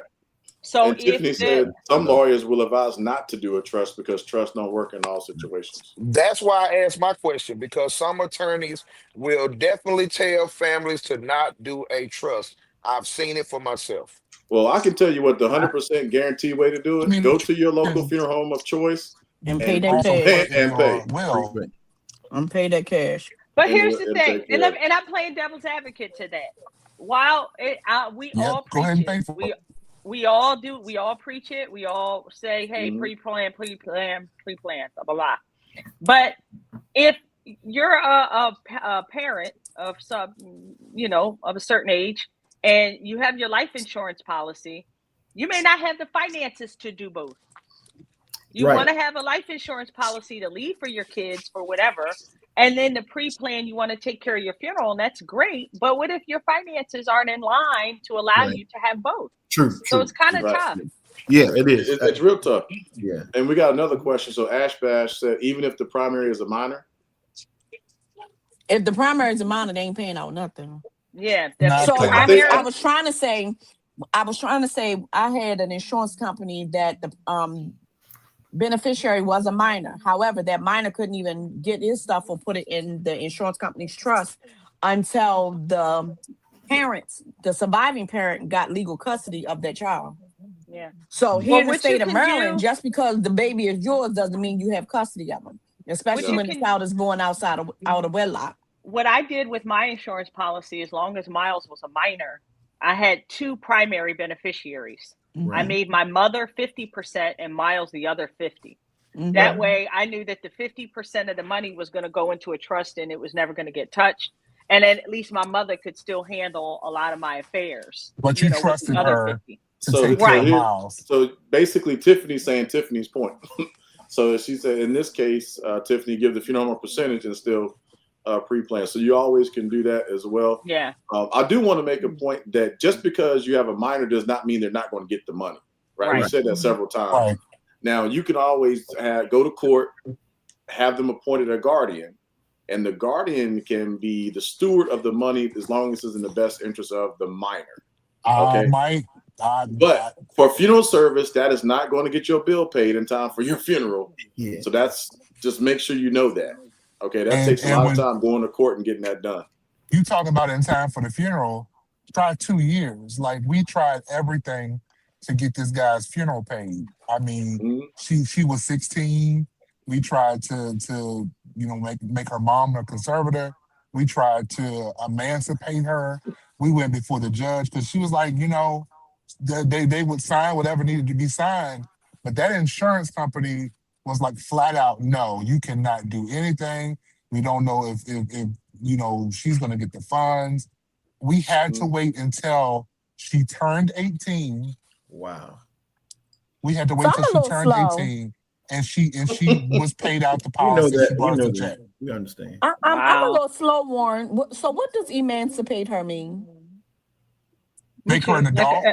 S6: So
S3: And
S6: if
S3: Tiffany said
S6: the
S3: some lawyers will advise not to do a trust because trust don't work in all situations.
S2: That's why I asked my question, because some attorneys will definitely tell families to not do a trust. I've seen it for myself.
S3: Well, I can tell you what the 100% guaranteed way to do
S4: I
S3: it.
S4: mean,
S3: Go to your local
S4: you
S3: funeral home of choice
S1: And
S4: can
S1: pay
S3: and
S1: that
S4: also
S1: cash.
S4: put in
S3: and pay.
S4: your will.
S1: And pay that cash.
S6: but
S3: And
S6: here's the
S3: it'll
S6: thing,
S3: take care of it.
S6: and I'm playing devil's advocate to that. While we
S4: Yep.
S6: all
S4: Go
S6: preach
S4: ahead and
S6: it,
S4: pay for it.
S6: we all do, we all preach it, we all say, hey,
S3: Mhm.
S6: pre-plan, blah blah blah. But if you're a parent of some, of a certain age, and you have your life insurance policy, you may not have the finances to do both. You
S5: Right.
S6: want to have a life insurance policy to leave for your kids for whatever, and then the pre-plan, you want to take care of your funeral, and that's great. But what if your finances aren't in line to allow
S5: Right.
S6: you to have both?
S5: True.
S6: So
S5: True.
S6: it's kind of
S3: Right.
S6: tough.
S5: Yeah, it is.
S3: It's real tough.
S5: Yeah.
S3: And we got another question. So Ash Bash said, even if the primary is a minor,
S1: If the primary is a minor, they ain't paying out nothing.
S6: Yeah.
S4: Not
S1: So
S6: The
S4: that.
S6: primary,
S1: I was trying to say I had an insurance company that the beneficiary was a minor. However, that minor couldn't even get his stuff or put it in the insurance company's trust until the surviving parent, got legal custody of that child.
S6: yeah.
S1: So here
S6: Well,
S1: in the
S6: what
S1: state
S6: you
S1: of
S6: can
S1: Maryland,
S6: do,
S1: just because the baby is yours doesn't mean you have custody of them, especially
S6: you
S1: when the
S6: can
S1: child is born out of wedlock.
S6: what I did with my insurance policy, as long as Miles was a minor, I had two primary beneficiaries. I
S5: Right.
S6: made my mother 50% and Miles the other 50.
S1: Mhm.
S6: That way I knew that the 50% of the money was going to go into a trust and it was never going to get touched. And then at least my mother could still handle a lot of my affairs,
S4: But you
S6: with the
S4: trusted
S6: other
S4: her
S6: 50.
S4: to
S3: so
S4: take care of
S6: Right.
S4: Miles.
S3: So basically, Tiffany's saying Tiffany's point. So she said, in this case, Tiffany, give the funeral home a percentage and still pre-plan. So you always can do that as well.
S6: Yeah.
S3: I do want to make a point that just because you have a minor does not mean they're not going to get the money. Right? We
S6: Right.
S3: said that several times.
S4: Right.
S3: Now, you can always go to court, have them appointed a guardian, and the guardian can be the steward of the money as long as it's in the best interest of the minor. Okay.
S4: Mike,
S3: But for funeral service, that is not going to get your bill paid in time for your funeral.
S5: Yeah.
S3: So that's just make sure you know that. Okay. That
S4: And-
S3: takes a
S4: and
S3: lot of
S4: when-
S3: time going to court and getting that done.
S4: you talking about in time for the funeral, try 2 years. Like, we tried everything to get this guy's funeral paid. I mean,
S3: Mhm.
S4: she was 16. We tried to make her mom a conservator. We tried to emancipate her. We went before the judge because she was like, they would sign whatever needed to be signed. But that insurance company was like flat out, no, you cannot do anything. We don't know if she's going to get the funds. We had to wait until she turned 18.
S5: Wow.
S4: We had to
S1: So
S4: wait
S1: I'm
S4: till
S1: a
S4: she
S1: little
S4: turned
S1: slow.
S4: 18, and she was paid out the
S5: We know
S4: policy.
S5: that.
S4: She
S5: We
S4: brought us
S5: know
S4: a
S5: that.
S4: check.
S5: We understand.
S1: I'm a
S6: Wow.
S1: little slow, Warren. So what does emancipate her mean?
S4: Make her an adult.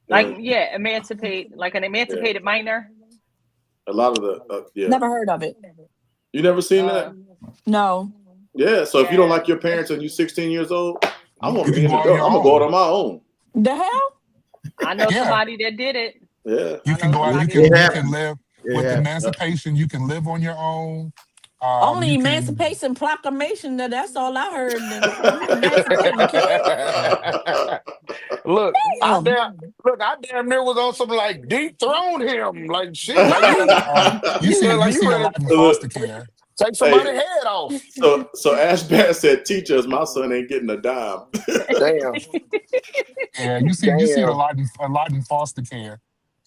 S6: Emancipate, like an emancipated minor.
S3: A lot of the
S1: Never heard of it.
S3: You never seen that?
S1: No.
S3: Yeah. So if you don't like your parents and you're 16 years old, I want to be an
S4: go on
S3: adult.
S4: your
S3: I'm gonna go out
S4: own.
S3: on my own.
S1: The hell?
S6: I know
S4: Yeah.
S6: somebody that did it.
S3: Yeah.
S4: You can go out. You can live with emancipation. You can live on your own.
S1: Only
S4: You can-
S1: Emancipation Proclamation. That's all I heard. You emancipating kids.
S2: Look, I damn near was on something like dethrone him, like shit. Like,
S4: you see a lot in foster care.
S2: Take somebody's head off.
S3: So Ash Bass said, "Teach us, my son ain't getting a dime."
S2: Damn.
S4: Yeah, you see a lot in foster care.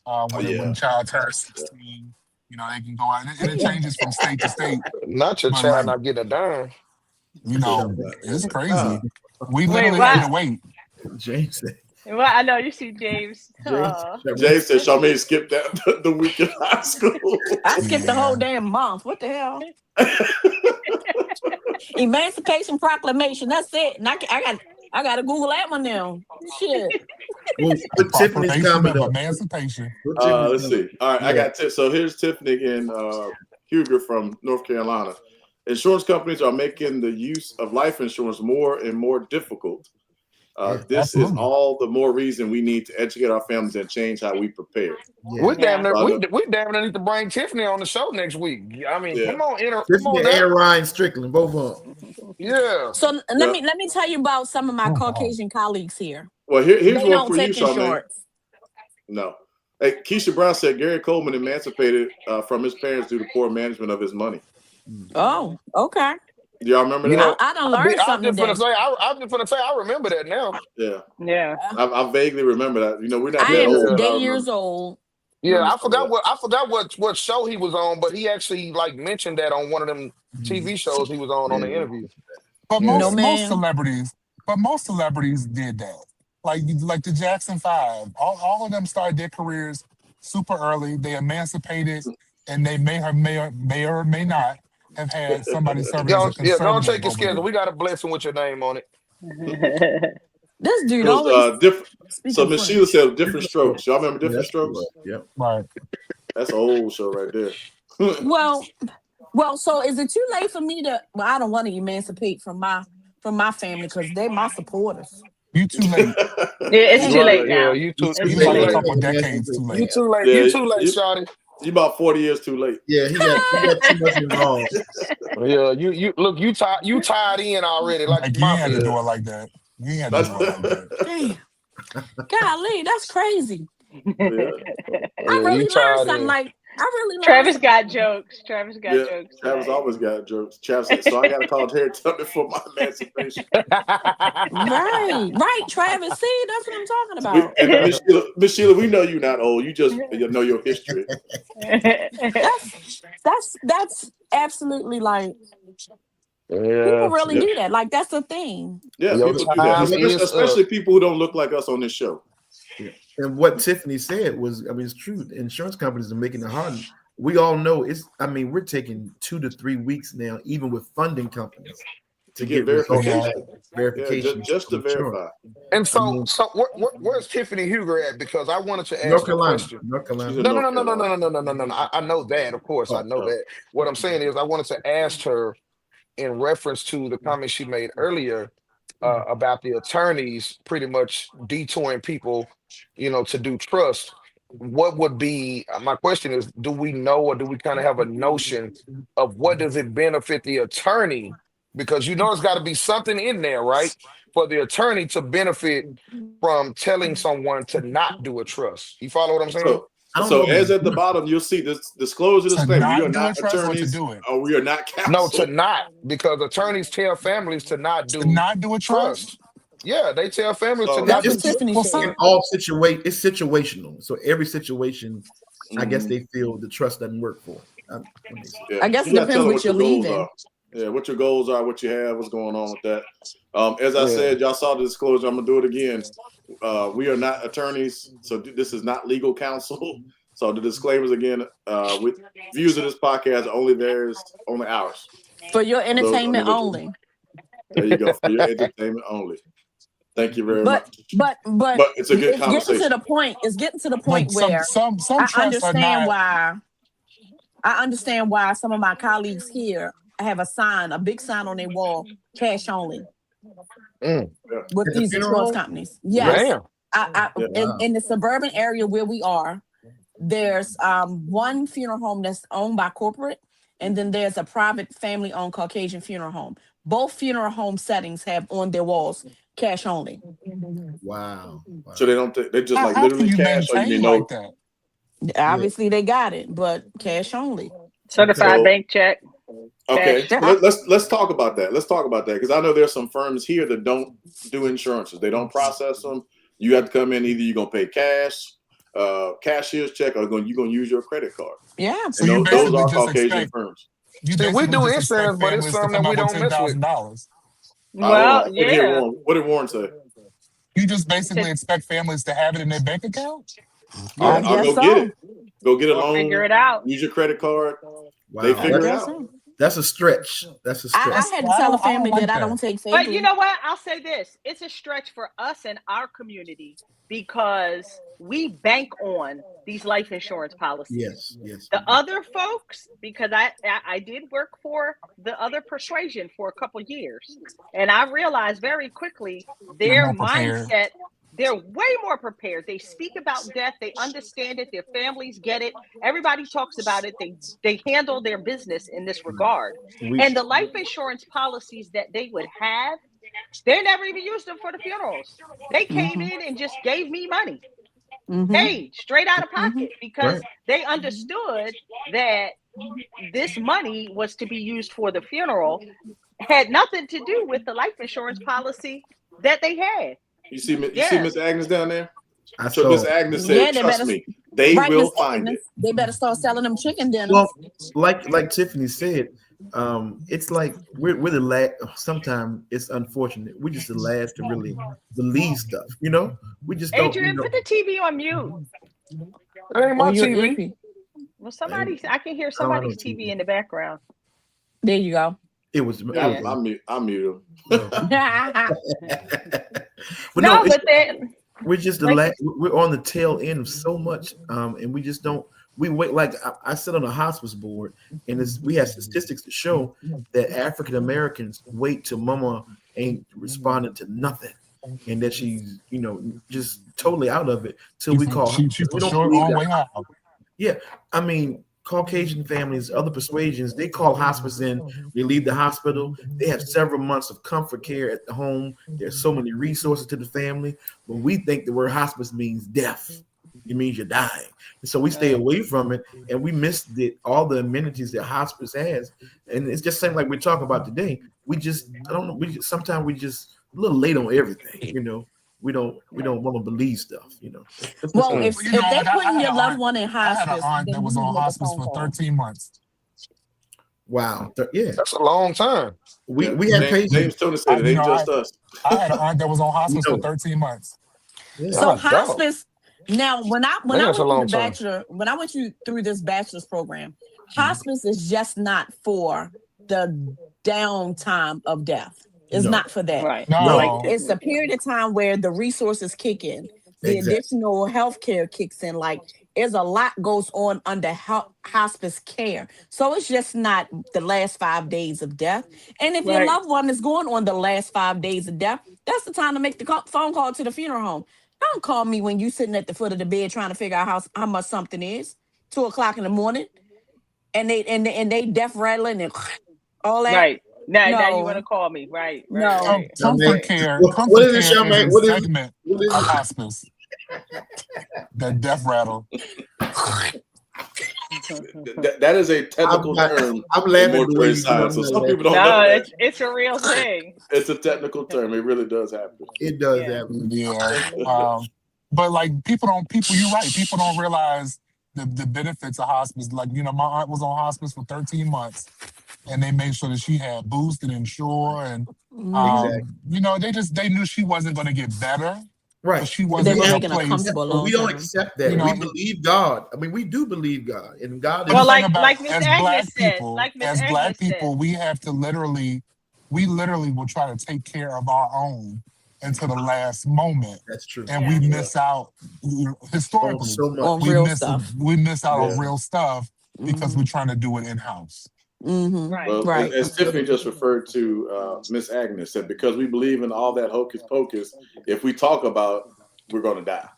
S4: When a child turns 16, you know, they can go out, and it changes from state to state.
S2: Not your child not getting a dime.
S4: You know, it's crazy. We literally had to wait.
S5: James.
S6: Well, I know you see James.
S3: James said Charmaine skipped that the week in high school.
S1: I skipped the whole damn month. What the hell? Emancipation Proclamation. That's it. And I got to Google that one now. Shit.
S5: Well, put Tiffany's comment up.
S4: Emancipation.
S3: Let's see. All right, I got so here's Tiffany and Huger from North Carolina. Insurance companies are making the use of life insurance more and more difficult. This is all the more reason we need to educate our families and change how we prepare.
S2: Yeah. We damn near need to bring Tiffany on the show next week. I mean, come on,
S5: Tiffany and Ryan Strickland, both of them.
S2: Yeah.
S1: So let me tell you about some of my Caucasian colleagues here.
S3: Well, here's
S1: they
S3: one
S1: don't
S3: for
S1: take
S3: you, Charmaine.
S1: insurance.
S3: No. Hey, Keisha Brown said Gary Coleman emancipated from his parents due to poor management of his money.
S1: Oh, okay.
S3: Do y'all remember that?
S1: I done learned something today.
S2: I'm just gonna say I remember that now.
S3: Yeah. I vaguely remember that. You know, we're not
S1: I
S3: that
S1: am
S3: old.
S1: 8 years old.
S2: Yeah, I forgot what show he was on, but he actually like mentioned that on one of them TV shows he was on the interview.
S4: But most celebrities did that. Like the Jackson 5. All of them started their careers super early. They emancipated, and they may or may not have had somebody serving as a conservative.
S2: Don't take your schedule. We got a blessing with your name on it.
S1: This dude always
S3: different. So Miss Sheila said Different Strokes. Y'all remember Different Strokes?
S5: Yep.
S4: Right.
S3: That's an old show right there.
S1: Well, so is it too late for me to? Well, I don't want to emancipate from my family because they're my supporters.
S4: You too late.
S6: It's too late now.
S2: Yeah, you too
S4: late. A couple decades too late.
S2: You too late. You too late, Shawty.
S3: You about 40 years too late.
S5: Yeah, he got too much involved.
S2: Yeah, you look, you tied in already. Like
S4: you had to do it like that. You had to do it like that.
S1: Damn. Golly, that's crazy.
S3: Yeah.
S1: I really learned something. Like I really learned.
S6: Travis got jokes. Travis
S3: always got jokes. Travis said, so I got to call Harry Tubman for my emancipation.
S1: Right, Travis. See, that's what I'm talking about.
S3: Miss Sheila, we know you're not old. You just know your history.
S1: That's absolutely like people really do that. Like that's the thing.
S3: Yeah, people do that. Especially people who don't look like us on this show.
S5: Yeah. And what Tiffany said was, I mean, it's true. Insurance companies are making it hard. We all know we're taking 2 to 3 weeks now, even with funding companies, to get verification.
S3: Yeah, just to verify.
S2: And so where's Tiffany Huger at? Because I wanted to ask a question.
S5: North Carolina.
S2: No. I know that, of course. I know that. What I'm saying is I wanted to ask her in reference to the comment she made earlier about the attorneys pretty much detouring people, to do trust. What would be my question is, do we know or do we kind of have a notion of what does it benefit the attorney? Because it's got to be something in there, right? For the attorney to benefit from telling someone to not do a trust. You follow what I'm saying?
S3: So as at the bottom, you'll see this disclosure disclaimer. We are not attorneys, or we are not counsel.
S2: No, to not, because attorneys tell families to not do
S4: a trust.
S2: Yeah, they tell families to not do
S5: trust. In all it's situational. So every situation, I guess they feel the trust doesn't work for.
S1: I guess it depends what you're leaving.
S3: Yeah, what your goals are, what you have, what's going on with that. As I said, y'all saw the disclosure. I'm gonna do it again. We are not attorneys, so this is not legal counsel. So the disclaimers again, with views of this podcast are only ours.
S1: For your entertainment only.
S3: There you go. For your entertainment only. Thank you very much.
S1: But
S3: it's a good conversation.
S1: It's getting to the point where
S4: some
S1: I understand
S4: are not,
S1: why. I understand why some of my colleagues here have a big sign on their wall, cash only,
S2: Mm.
S1: with
S5: At the
S1: these
S5: funeral
S1: insurance
S5: home?
S1: companies.
S3: Yeah.
S1: Yes.
S2: Damn.
S3: Yeah.
S1: In the suburban area where we are, there's one funeral home that's owned by corporate, and then there's a private family-owned Caucasian funeral home. Both funeral home settings have on their walls cash only.
S5: Wow.
S3: So they don't. They just like
S4: How can
S3: literally
S4: you
S3: cash, or you
S4: maintain
S3: need
S4: like
S3: no.
S4: that?
S1: Obviously, they got it, but cash only.
S6: Certified
S3: So
S6: bank check.
S3: okay,
S6: Cash.
S3: let's talk about that. Let's talk about that because I know there's some firms here that don't do insurances. They don't process them. You have to come in. Either you're gonna pay cash, cashier's check, or you're gonna use your credit card.
S1: Yeah.
S4: So
S3: And
S4: you
S3: those
S4: basically
S3: are
S4: just
S3: Caucasian
S4: expect
S3: firms.
S2: See, we do
S4: expect
S2: insurance, but it's
S4: families to
S2: something
S4: come
S2: that we
S4: up with
S2: don't mess with.
S4: $10,000.
S3: Hold on.
S6: Well,
S3: I couldn't hear
S6: yeah.
S3: Warren. What did Warren say?
S4: You just basically expect families to have it in their bank account?
S1: I
S3: I'll
S1: guess
S3: go
S1: so.
S3: get it. Go get a
S6: Or figure
S3: loan.
S6: it out.
S3: Use your credit card.
S5: Wow.
S3: They
S1: I
S3: figure it
S1: guess
S3: out.
S1: so.
S5: That's a stretch. That's a stretch.
S1: I had to tell a
S4: I don't
S1: family
S4: like
S1: that I
S4: that.
S1: don't take
S6: But you
S1: favors.
S6: know what? I'll say this. It's a stretch for us in our community because we bank on these life insurance policies.
S5: Yes.
S6: The other folks, because I did work for the other persuasion for a couple years, and I realized very quickly
S4: They're
S6: their
S4: more prepared.
S6: mindset, they're way more prepared. They speak about death, they understand it, their families get it. Everybody talks about it. They handle their business in this regard. And the life insurance policies that they would have, they never even used them for the funerals. They came in and just gave me money. Paid straight out of pocket because they understood that this money was to be used for the funeral, had nothing to do with the life insurance policy that they had.
S3: You see
S6: Yeah.
S3: Miss Agnes down there?
S5: I
S3: So
S5: saw
S3: Miss
S5: it.
S3: Agnes said,
S1: Yeah, they
S3: "Trust
S1: better
S3: me, they
S1: right,
S3: will
S1: Miss
S3: find
S1: Agnes.
S3: it."
S1: They better start selling them chicken dinners.
S5: Well, like Tiffany said, it's like we're the last. Sometimes it's unfortunate. We're just the last to really believe stuff. We just don't.
S6: Adrian, put the TV on mute.
S2: It ain't my
S1: Oh, you're
S2: TV.
S1: iffy.
S6: Well, I can hear somebody's TV in the background.
S1: There you go.
S5: It was.
S6: Yeah.
S3: I mute him.
S5: But
S6: No,
S5: no,
S6: but then
S5: we're just the
S6: like-
S5: last. We're on the tail end of so much, and we just don't. We wait. Like I sit on a hospice board, and we have statistics to show that African Americans wait till Mama ain't responding to nothing, and that she's just totally out of it till we call.
S4: She
S5: We
S4: for
S5: don't
S4: sure
S5: believe
S4: on
S5: that.
S4: way out.
S5: Yeah, I mean, Caucasian families, other persuasions, they call hospice in, they leave the hospital. They have several months of comfort care at the home. There's so many resources to the family. But we think the word hospice means death. It means you're dying. And so we stay away from it, and we miss all the amenities that hospice has. And it's just something like we're talking about today. I don't know. Sometimes we just a little late on everything, We don't want to believe stuff,
S1: Well, if
S4: You know,
S1: they
S4: like, I
S1: putting
S4: had
S1: your
S4: an
S1: loved
S4: aunt-
S1: one in
S4: I had
S1: hospice,
S4: an aunt
S1: then
S4: that was
S1: you
S4: on
S1: make a
S4: hospice
S1: phone
S4: for
S1: call.
S4: 13 months.
S5: Wow. Yeah.
S2: That's a long time.
S5: We had patients.
S3: James Tony said it ain't just us.
S4: I had an aunt that was on hospice
S5: No.
S4: for 13 months.
S5: Yeah.
S1: So
S2: Oh, dog.
S1: hospice. Now, when I
S2: Man,
S1: went
S2: that's a
S1: through
S2: long
S1: the
S2: time.
S1: bachelor, when I went through this bachelor's program, hospice is just not for the downtime of death. It's
S5: No.
S1: not for that.
S6: right.
S4: No.
S1: Like it's a period of time where the resources kick in, the
S5: Exactly.
S1: additional healthcare kicks in. Like there's a lot goes on under hospice care. So it's just not the last 5 days of death. And if your
S6: Right.
S1: loved one is going on the last 5 days of death, that's the time to make the phone call to the funeral home. Don't call me when you sitting at the foot of the bed trying to figure out how much something is. 2:00 in the morning, and they death rattling and all that.
S6: Right. Now you
S1: No.
S6: want to call me. Right.
S1: No.
S6: Right.
S4: Comfort care.
S5: What
S4: Comfort
S5: is it,
S4: care
S5: Charmaine?
S4: is
S5: What
S4: a
S5: is it?
S4: segment
S5: What is
S4: of
S5: it?
S4: hospice. The death rattle.
S3: That is a technical
S5: I'm
S3: term.
S5: I'm
S3: in
S5: laughing.
S3: mortuary science, so some people don't know
S6: No,
S3: that.
S6: it's a real thing.
S3: It's a technical term. It really does happen.
S5: It does
S6: Yeah.
S5: happen.
S4: Yeah. But like you're right. People don't realize the benefits of hospice. Like, my aunt was on hospice for 13 months, and they made sure that she had boosted insure, and they knew she wasn't going to get better, but
S5: Right.
S4: she
S1: They're
S4: wasn't in a
S1: making a
S4: place.
S1: comfortable
S5: But
S1: long
S5: we don't
S1: term.
S5: accept that.
S4: You know,
S5: we believe God. I mean, we do believe God, and God is.
S4: But
S6: Well,
S4: the thing
S6: like Miss
S4: as
S6: Agnes
S4: black
S6: said,
S4: people, we have to literally will try to take care of our own until the last moment,
S5: That's true.
S4: and we miss out
S5: On
S4: historically.
S5: so much.
S1: On
S4: We
S1: real
S4: miss
S1: stuff.
S4: we miss out
S3: Yeah.
S4: on real stuff because we're trying to do it in-house.
S6: Right.
S3: Well,
S1: Right.
S3: as Tiffany just referred to, Miss Agnes said, because we believe in all that hocus pocus, if we talk about, we're going to die.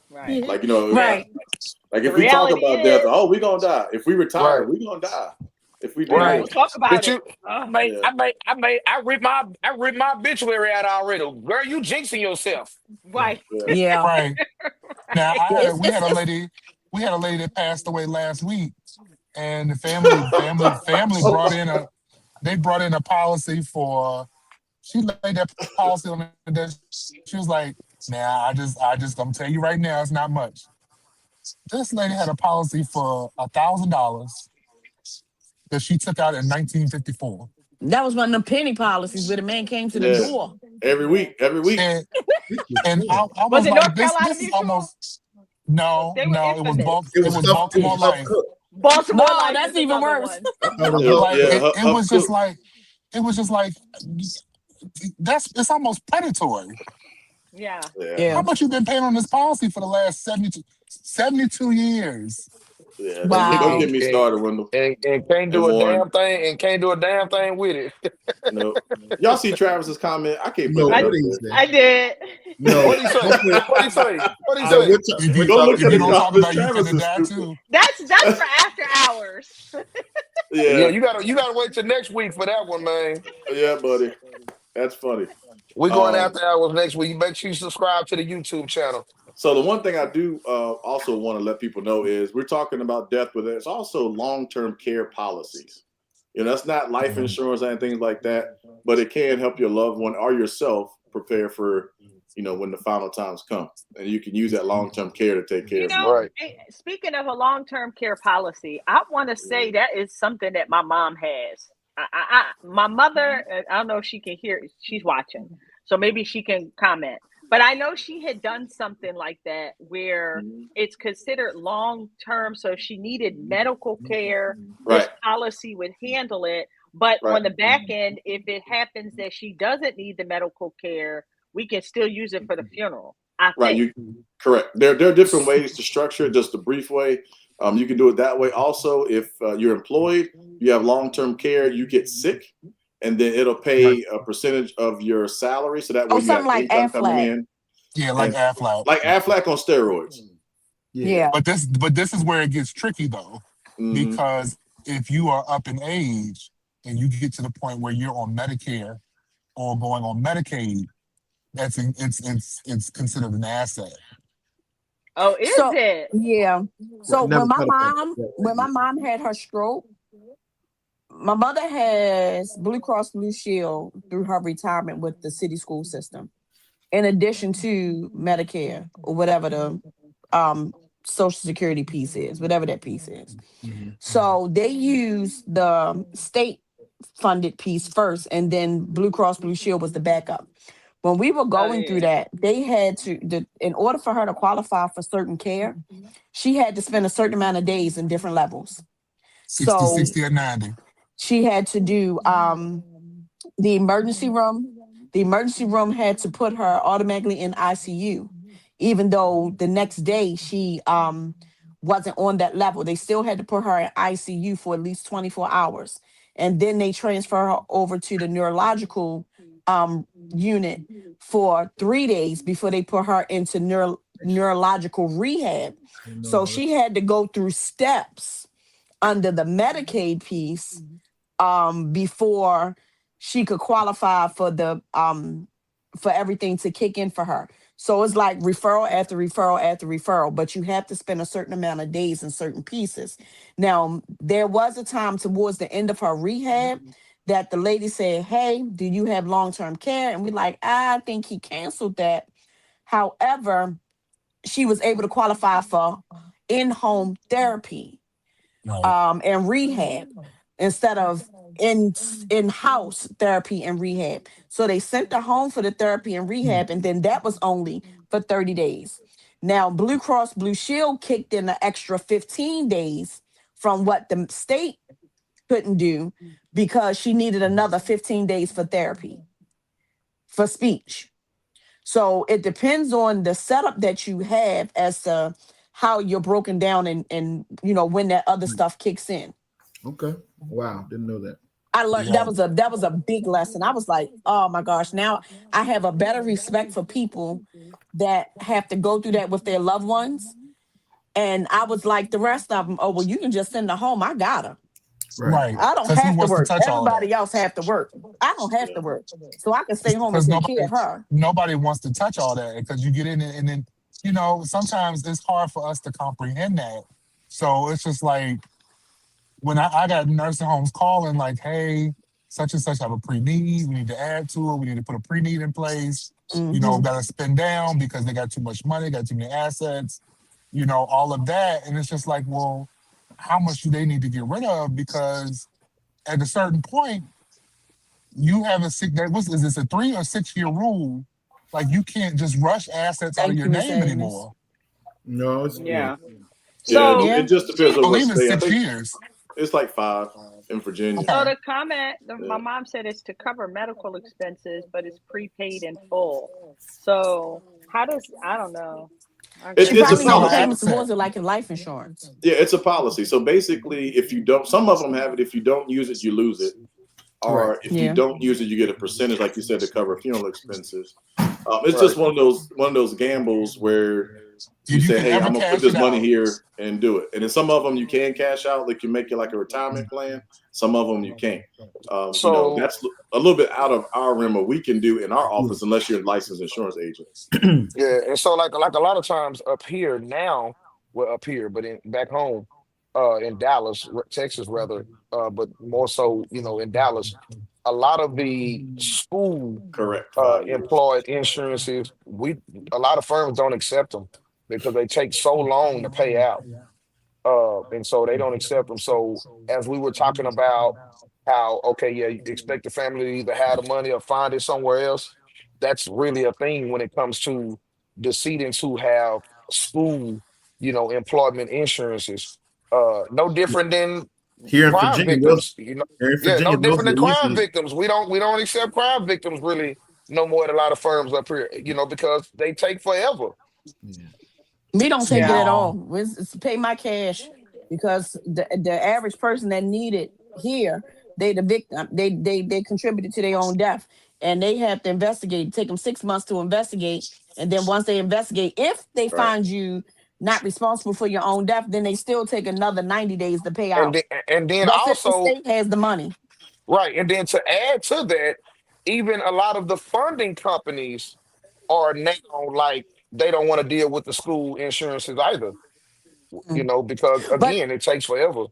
S6: Right.
S3: Like, you know,
S1: Right.
S3: like
S6: The
S3: if we talk
S6: reality
S3: about death,
S6: is-
S3: oh, we're going to die. If we retire,
S2: Right.
S3: we're going to die. If we do
S2: Right.
S6: We'll
S3: this.
S6: talk about
S2: But
S6: it.
S2: you, I read my obituary out already. Girl, you jinxing yourself.
S6: Right.
S1: Yeah.
S4: Right. Now
S1: It's,
S4: we had a lady that passed away last week, and the family brought in a policy for. She laid that policy on the desk. She was like, "Nah, I'm tell you right now, it's not much." This lady had a policy for $1,000 that she took out in 1954,
S1: that was one of them penny policies where the man came to the
S3: Yeah.
S1: door.
S3: Every week.
S4: and I
S6: Was
S4: was
S6: it
S4: like,
S6: North Carolina
S4: this is
S6: Mutual?
S4: almost no,
S6: They were
S4: it was
S6: infamous.
S5: It was
S4: Baltimore Life.
S5: Cook.
S6: Baltimore
S1: No,
S6: Life
S1: that's
S6: is
S1: even
S6: another
S1: worse.
S6: one.
S5: I thought it was
S3: Yeah,
S4: Like
S3: yeah,
S4: it
S3: Huff
S4: was
S3: Cook.
S4: just like it's almost predatory.
S6: Yeah.
S3: Yeah,
S4: How
S1: Yeah.
S4: much you been paying on this policy for the last 72 years?
S3: yeah. Don't
S1: Wow.
S3: get me started, Wendell.
S2: And can't do
S3: And
S2: a
S3: Warren.
S2: damn thing and can't do a damn thing with it.
S3: No. Y'all see Travis's comment? I can't put
S5: No,
S3: that
S5: what
S3: up
S5: is
S3: there.
S5: that?
S6: I did.
S5: No.
S2: What do you say? What do you say? What do you
S5: No,
S2: say?
S5: we're ta-
S4: If
S5: we're
S4: you
S3: Go look
S4: if
S3: at
S4: you
S3: the
S4: don't talk
S3: comments.
S4: about you
S3: Travis
S4: finna
S3: is
S4: die
S3: stupid.
S4: too.
S6: That's for after hours.
S2: Yeah,
S3: Yeah,
S2: you gotta wait till next week for that one, man.
S3: yeah, buddy. That's funny.
S2: We're going
S3: Um,
S2: after hours next week. Make sure you subscribe to the YouTube channel.
S3: So the one thing I do also want to let people know is we're talking about death, but there's also long-term care policies. You know, that's not life insurance and things like that, but it can help your loved one or yourself prepare for, you know, when the final times come, and you can use that long-term care to take care
S6: You
S3: of you.
S6: know,
S2: Right.
S6: speaking of a long-term care policy, I want to say that is something that my mom has. My mother, I don't know if she can hear, she's watching, so maybe she can comment. But I know she had done something like that where it's considered long-term, so she needed medical care. This
S3: Right,
S6: policy would handle it. But
S3: right,
S6: on the back end, if it happens that she doesn't need the medical care, we can still use it for the funeral, I
S3: right.
S6: think.
S3: Correct. There are different ways to structure it. Just a brief way. You can do it that way. Also, if you're employed, you have long-term care, you get sick, and then it'll pay a percentage of your salary. So that way
S1: Oh,
S3: you got
S1: something like
S3: income coming
S1: Aflac.
S3: in.
S4: Yeah, like
S3: And
S4: Aflac.
S3: like Aflac on steroids.
S1: Yeah.
S4: But this is where it gets tricky though,
S3: Mhm.
S4: because if you are up in age and you get to the point where you're on Medicare or going on Medicaid, it's considered an asset.
S6: Oh, is
S1: So
S6: it?
S1: yeah. So
S5: Never
S1: when my
S5: thought about
S1: mom
S5: that.
S1: when my mom had her stroke, my mother has Blue Cross Blue Shield through her retirement with the city school system, in addition to Medicare or whatever the Social Security piece is, whatever that piece is. So they use the state funded piece first, and then Blue Cross Blue Shield was the backup. When we were going through
S6: yeah.
S1: that, they had in order for her to qualify for certain care, she had to spend a certain amount of days in different levels.
S4: 60,
S1: So
S4: 60, or 90.
S1: she had to do the emergency room. The emergency room had to put her automatically in ICU, even though the next day she wasn't on that level. They still had to put her in ICU for at least 24 hours. And then they transfer her over to the neurological unit for 3 days before they put her into neurological rehab. So she had to go through steps under the Medicaid piece before she could qualify for the for everything to kick in for her. So it's like referral after referral after referral, but you have to spend a certain amount of days in certain pieces. Now, there was a time towards the end of her rehab that the lady said, "Hey, do you have long-term care?" And we're like, "I think he canceled that." However, she was able to qualify for in-home therapy
S4: Right.
S1: and rehab instead of in-house therapy and rehab. So they sent her home for the therapy and rehab, and then that was only for 30 days. Now, Blue Cross Blue Shield kicked in an extra 15 days from what the state couldn't do because she needed another 15 days for therapy, for speech. So it depends on the setup that you have as to how you're broken down and when that other stuff kicks in.
S5: Okay. Wow. Didn't know that.
S1: I learned
S4: Yeah.
S1: that was a big lesson. I was like, oh my gosh, now I have a better respect for people that have to go through that with their loved ones. And I was like, the rest of them, oh well, you can just send her home. I got her.
S4: Right.
S1: I don't
S4: Because who
S1: have to
S4: wants to
S1: work.
S4: touch all of that?
S1: Everybody else have to work. I don't have to work, so I can stay home and
S4: Because
S1: take care of her.
S4: nobody wants to touch all that because you get in it and then, sometimes it's hard for us to comprehend that. So it's just like when I got nursing homes calling like, hey, such and such have a pre-need. We need to add to it. We need to put a pre-need in place.
S1: Mhm.
S4: Got to spend down because they got too much money, got too many assets, all of that. And it's just like, well, how much do they need to get rid of? Because at a certain point, you have is this a 3 or 6 year rule? Like you can't just rush assets out of
S1: Thank
S4: your
S1: you, Miss
S4: name
S1: Agnes.
S4: anymore.
S5: No, it's
S6: Yeah.
S3: Yeah,
S6: So
S1: Yeah.
S3: it just depends
S4: I
S3: on what
S4: believe it's
S3: state. I
S4: 6
S3: think
S4: years.
S3: it's like 5 in Virginia.
S4: Okay.
S6: So the comment, my
S3: Yeah.
S6: mom said it's to cover medical expenses, but it's prepaid in full. So how does, I don't know.
S3: It-
S1: She
S3: it's a
S1: probably need
S4: still
S1: the
S4: an
S3: policy.
S1: payments
S4: asset.
S1: towards it like in life insurance.
S3: Yeah, it's a policy. So basically, if you don't, some of them have it. If you don't use it, you lose it. Or
S4: Right.
S3: if
S1: Yeah.
S3: you don't use it, you get a percentage, like you said, to cover funeral expenses. It's
S2: Right.
S3: just one of those gambles where you
S4: If you
S3: say,
S4: can
S3: "Hey,
S4: ever
S3: I'm gonna put
S4: cash
S3: this
S4: it
S3: money
S4: out,
S3: here and do it." And then some of them you can cash out, like you make it like a retirement plan. Some of them you can't.
S2: So
S3: That's a little bit out of our realm of what we can do in our office, unless you're a licensed insurance agent.
S2: yeah, and so like a lot of times up here now, well up here, but back home, in Dallas, Texas rather, but more so, in Dallas, a lot of the school
S3: Correct. 5 years.
S2: employed insurances, a lot of firms don't accept them because they take so long to pay out. And so they don't accept them. So as we were talking about how, okay, yeah, you expect the family to either have the money or find it somewhere else. That's really a thing when it comes to decedents who have school, employment insurances. No different than
S5: Here in
S2: crime
S5: Virginia, those
S2: victims.
S5: here in
S2: Yeah, no
S5: Virginia, those
S2: different
S5: are
S2: than crime
S5: usually
S2: victims. We don't accept crime victims really no more at a lot of firms up here, because they take forever.
S5: yeah.
S1: We don't take it
S4: yeah.
S1: at all. It's pay my cash because the average person that need it here, they the victim. They contributed to their own death, and they have to investigate. Take them 6 months to investigate, and then once they investigate, if they
S3: Right.
S1: find you not responsible for your own death, then they still take another 90 days to pay
S2: And
S1: out.
S2: then, and then
S1: That's if the
S2: also,
S1: state has the money.
S2: right, and then to add to that, even a lot of the funding companies are now like they don't want to deal with the school insurances either,
S1: Mm.
S2: because
S1: But
S2: again, it takes forever.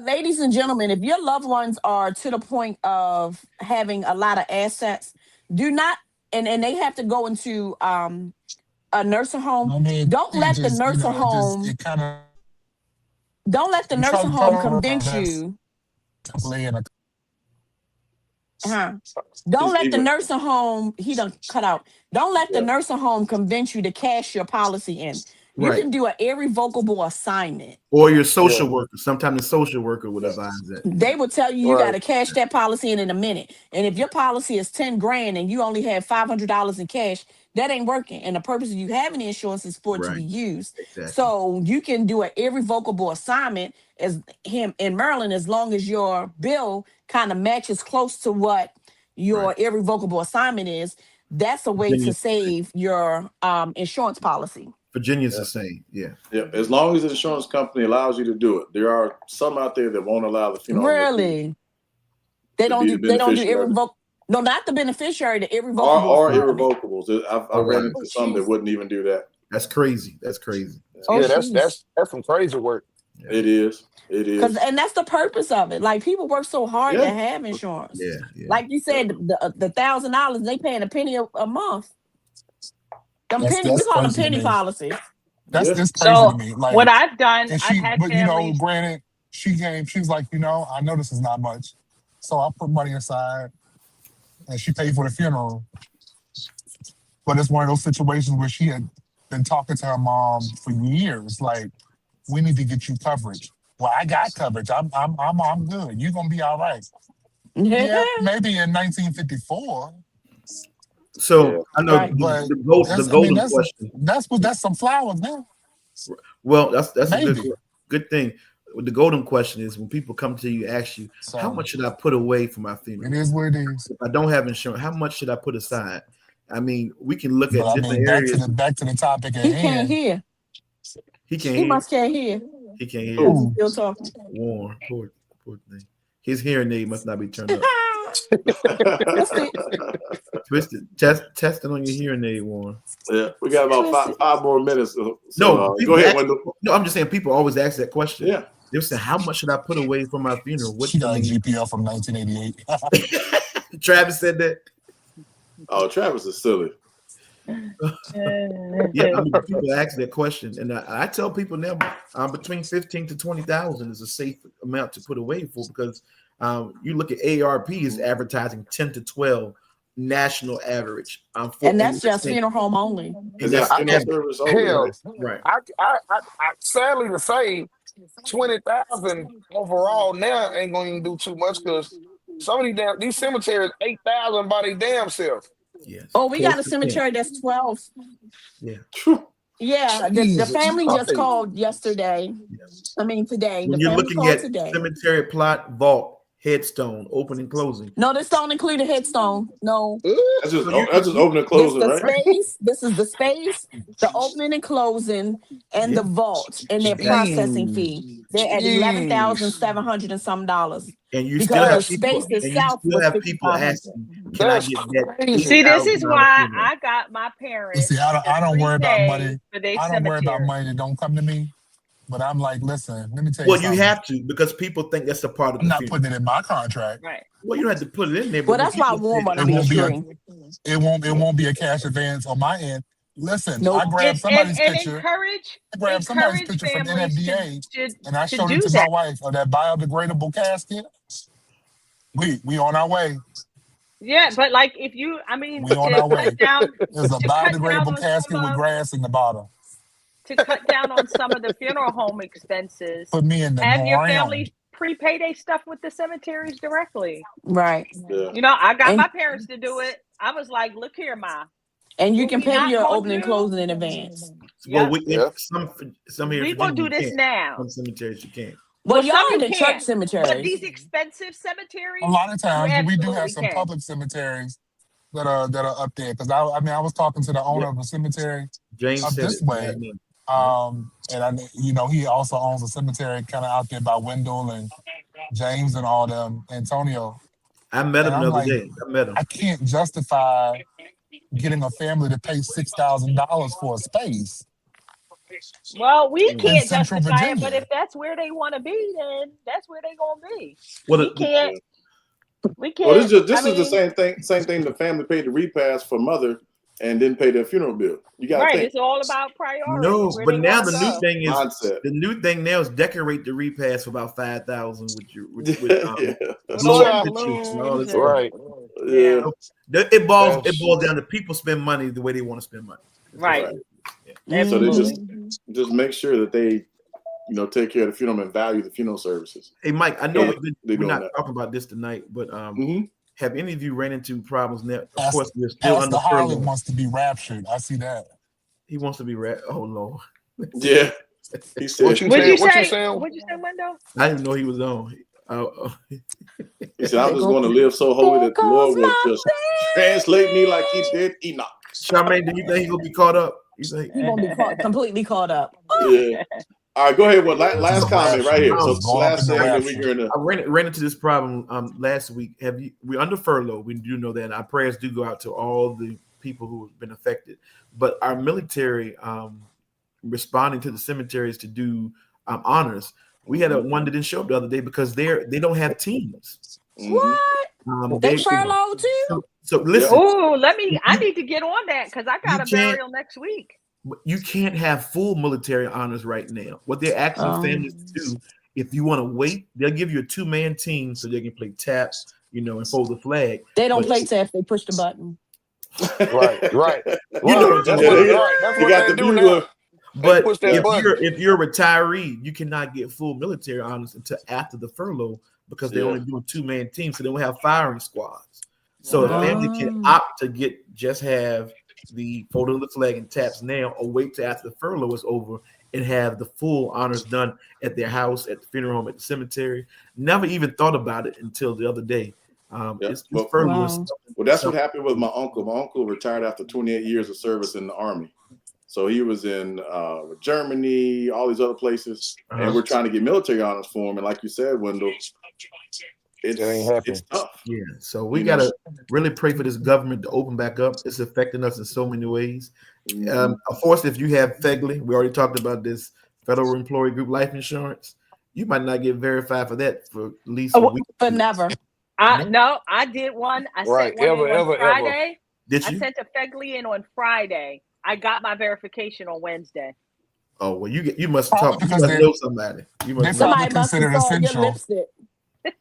S1: ladies and gentlemen, if your loved ones are to the point of having a lot of assets, do not and they have to go into a nursing home.
S4: I mean,
S1: Don't
S4: it
S1: let the
S4: just,
S1: nursing home
S4: it kind of,
S1: don't let the
S4: you try
S1: nursing
S4: to
S1: home
S4: tell
S1: convince
S4: that's
S1: you.
S4: play in a,
S1: Uh-huh. Don't
S3: He's
S1: let the
S3: even
S1: nursing home, he done cut out. Don't let the
S3: yeah.
S1: nursing home convince you to cash your policy in. You
S5: Right.
S1: can do an irrevocable assignment.
S5: Or your
S2: Yeah,
S5: social worker. Sometimes the social worker would
S3: Yeah.
S5: advise that.
S1: They will tell you got
S2: right.
S1: to cash that policy in a minute. And if your policy is 10 grand and you only have $500 in cash, that ain't working. And the purpose of you having the insurance is for it to
S5: Right.
S1: be used.
S5: Exactly.
S1: So you can do an irrevocable assignment as him in Maryland, as long as your bill kind of matches close to what your
S5: Right.
S1: irrevocable assignment is. That's a way to
S5: Virginia's the same.
S1: save your insurance policy.
S5: Virginia's
S3: Yeah.
S5: the same. Yeah.
S3: Yeah. As long as the insurance company allows you to do it, there are some out there that won't allow the funeral home
S1: Really? They
S3: to
S1: don't
S3: be the
S1: do
S3: beneficiary
S1: irrevocable. No, not the beneficiary, the
S3: or
S1: irrevocable assignment.
S3: irrevocables. I
S5: Oh,
S3: ran
S5: wow.
S3: into
S1: Oh,
S3: some that
S1: jeez.
S3: wouldn't even do that.
S5: That's crazy. That's crazy.
S1: Oh,
S2: Yeah,
S1: jeez.
S2: that's some crazy work.
S5: Yeah.
S3: It is.
S1: And that's the purpose of it. Like people work so hard to
S3: Yeah.
S1: have insurance.
S5: Yeah. Yeah.
S1: Like you said, the $1,000 they paying a penny a month. Them
S4: that's
S1: penny, we call them
S4: crazy to
S1: penny
S4: me.
S1: policies.
S4: That's
S3: Yeah.
S4: crazy to
S6: So
S4: me.
S6: what
S4: Like,
S6: I've done,
S4: and
S6: I've
S4: she,
S6: had
S4: but
S6: families.
S4: granted, she was like, I know this is not much. So I put money aside and she paid for the funeral. But it's one of those situations where she had been talking to her mom for years, like, we need to get you coverage. Well, I got coverage. I'm good. You're gonna be all right. Yeah, maybe in 1954,
S5: So
S3: Yeah.
S5: I know
S1: Right.
S5: the,
S4: but
S5: the, gold, the golden question.
S4: that's some flowers now.
S5: Well, that's a
S4: Maybe.
S5: good thing. The golden question is when people come to you, ask you,
S4: So
S5: how much should I put away for my funeral?
S4: it is what it is.
S5: If I don't have insurance, how much should I put aside? I mean, we can look
S4: But
S5: at
S4: I
S5: different
S4: mean,
S5: areas.
S4: back to the topic at
S1: He can't
S4: hand.
S1: hear.
S5: He can't
S1: He
S5: hear.
S1: must can't hear.
S5: He can't hear.
S1: Because he's still talking.
S5: Warren, poor thing. His hearing aid must not be turned up. Twisted. Test it on your hearing aid, Warren.
S3: Yeah, we got about five more minutes. So,
S5: No,
S3: go ahead, Wendal.
S5: No, I'm just saying people always ask that question.
S3: Yeah.
S5: They're saying, how much should I put away for my funeral? What
S4: She got a GPL from 1988.
S5: Travis said that.
S3: Oh, Travis is silly.
S5: Yeah, I mean, people ask that question, and I tell people now between 15 to 20,000 is a safe amount to put away for, because you look at ARP is advertising 10 to 12 national average.
S1: And that's just funeral home only.
S3: Is that service only?
S2: Hell,
S5: right?
S2: I sadly to say, 20,000 overall now ain't going to do too much, because some of these cemeteries 8,000 by their damn self.
S5: Yes.
S1: Oh, we got a cemetery that's 12.
S5: Yeah.
S1: Yeah, the family just called yesterday. I mean today.
S5: When
S1: the
S5: you're
S1: family
S5: looking
S1: called
S5: at
S1: today.
S5: cemetery plot, vault, headstone, open and closing.
S1: No, this don't include a headstone. No.
S3: That's just open and closing,
S1: this
S3: right?
S1: Space. This is the space, the opening and closing, and the vault, and their processing fee. They're at $11,700 and some dollars.
S5: And you
S1: Because
S5: still
S1: the
S5: have
S1: space
S5: people,
S1: itself was
S5: have people asking, can I get that?
S6: See, this is why I got my parents.
S4: See, I don't worry about money.
S6: I don't
S4: worry about money that don't come to me. But I'm like, listen, let me tell you
S5: Well,
S4: something.
S5: you have to, because people think that's a part of
S4: I'm
S5: the
S4: not
S5: funeral.
S4: putting it in my contract.
S6: Right.
S5: Well, you don't have to put it in there.
S1: Well, that's why Warren want to be free.
S4: It won't be a cash advance on my end. Listen,
S1: Nope.
S4: I grabbed somebody's picture.
S6: Encourage
S4: Somebody's picture from NFDA, and I showed it to my wife of that biodegradable casket. We on our way.
S6: Yeah, but like if you,
S4: we on our way. There's a biodegradable casket with
S6: of,
S4: grass in the bottom.
S6: To cut down on some of the funeral home expenses,
S4: put me in the
S6: have your family prepay their stuff with the cemeteries directly.
S1: Right.
S3: Yeah.
S6: You know, I got my parents to do it. I was like, look here, Ma.
S1: And you can pay your opening and closing in advance.
S5: Well, some here
S6: we gonna do this now.
S5: Some cemeteries you can't.
S1: Well, y'all in the church cemeteries.
S6: But these expensive cemeteries.
S4: A lot of times we do have some public cemeteries that are up there. Because I was talking to the owner of a cemetery
S5: James
S4: up this way. And he also owns a cemetery kind of out there by Wendal and James and all them, Antonio.
S5: I met him the other day.
S6: I
S4: can't justify getting a family to pay $6,000 for a space.
S6: Well, we can't justify
S4: Virginia.
S6: it, but if that's where they want to be, then that's where they're gonna be.
S5: Well,
S6: we can't.
S3: Well, this is the same thing. The family paid the repast for mother and didn't pay their funeral bill. You got to think.
S6: It's all about priority.
S5: No, but now the new thing is
S3: mindset.
S5: The new thing now is decorate the repast for about 5,000 with
S2: right.
S3: Yeah.
S5: It boils down to people spend money the way they want to spend money.
S6: Right.
S3: Yeah. So they just make sure that they take care of the funeral and value the funeral services.
S5: Hey, Mike, I know we're not
S3: that.
S5: talking about this tonight, but have any of you ran into problems now? Of course, we're still
S4: Pastor
S5: under
S4: Holly
S5: furlough.
S4: wants to be raptured. I see that.
S5: He wants to be Oh Lord.
S3: Yeah. He said,
S2: What'd you say,
S6: Wendal?
S5: I didn't know he was on.
S3: He said, I'm just going to live so holy that the Lord will just translate me like he did Enoch.
S5: Charmaine, do you think he'll be caught up? You think
S1: he's gonna be completely caught up?
S3: Yeah. All right, go ahead. Well, last comment right here. So last segment we're going to.
S5: I ran into this problem last week. We're under furlough. We do know that. And our prayers do go out to all the people who have been affected. But our military responding to the cemeteries to do honors. We had one that didn't show up the other day because they don't have teams.
S1: What? They furloughed too?
S5: So listen.
S6: Oh, I need to get on that because I got a burial next week.
S5: You can't have full military honors right now. What they're asking families to do, if you want to wait, they'll give you a 2-man team so they can play taps, and fold the flag.
S1: They don't play taps, they push the button.
S2: Right.
S3: That's what got the bugler.
S5: But if you're a retiree, you cannot get full military honors until after the furlough because they're only doing 2-man teams, so they don't have firing squads. So a family can opt to have the folding of the flag and taps now, or wait till after the furlough is over and have the full honors done at their house, at the funeral home, at the cemetery. Never even thought about it until the other day. It's furloughs.
S3: Well, that's what happened with my uncle. My uncle retired after 28 years of service in the Army. So he was in Germany, all these other places, and we're trying to get military honors for him. And like you said, Wendal, it's tough.
S5: Yeah, so we got to really pray for this government to open back up. It's affecting us in so many ways. Of course, if you have FEGLI, we already talked about this, Federal Employee Group Life Insurance, you might not get verified for that for at least a week.
S1: But never.
S6: No, I did one. I sent one on Friday.
S5: Did you?
S6: I sent a FEGLI in on Friday. I got my verification on Wednesday.
S5: Oh well, you must talk. You must know somebody. You must
S4: probably consider it essential. They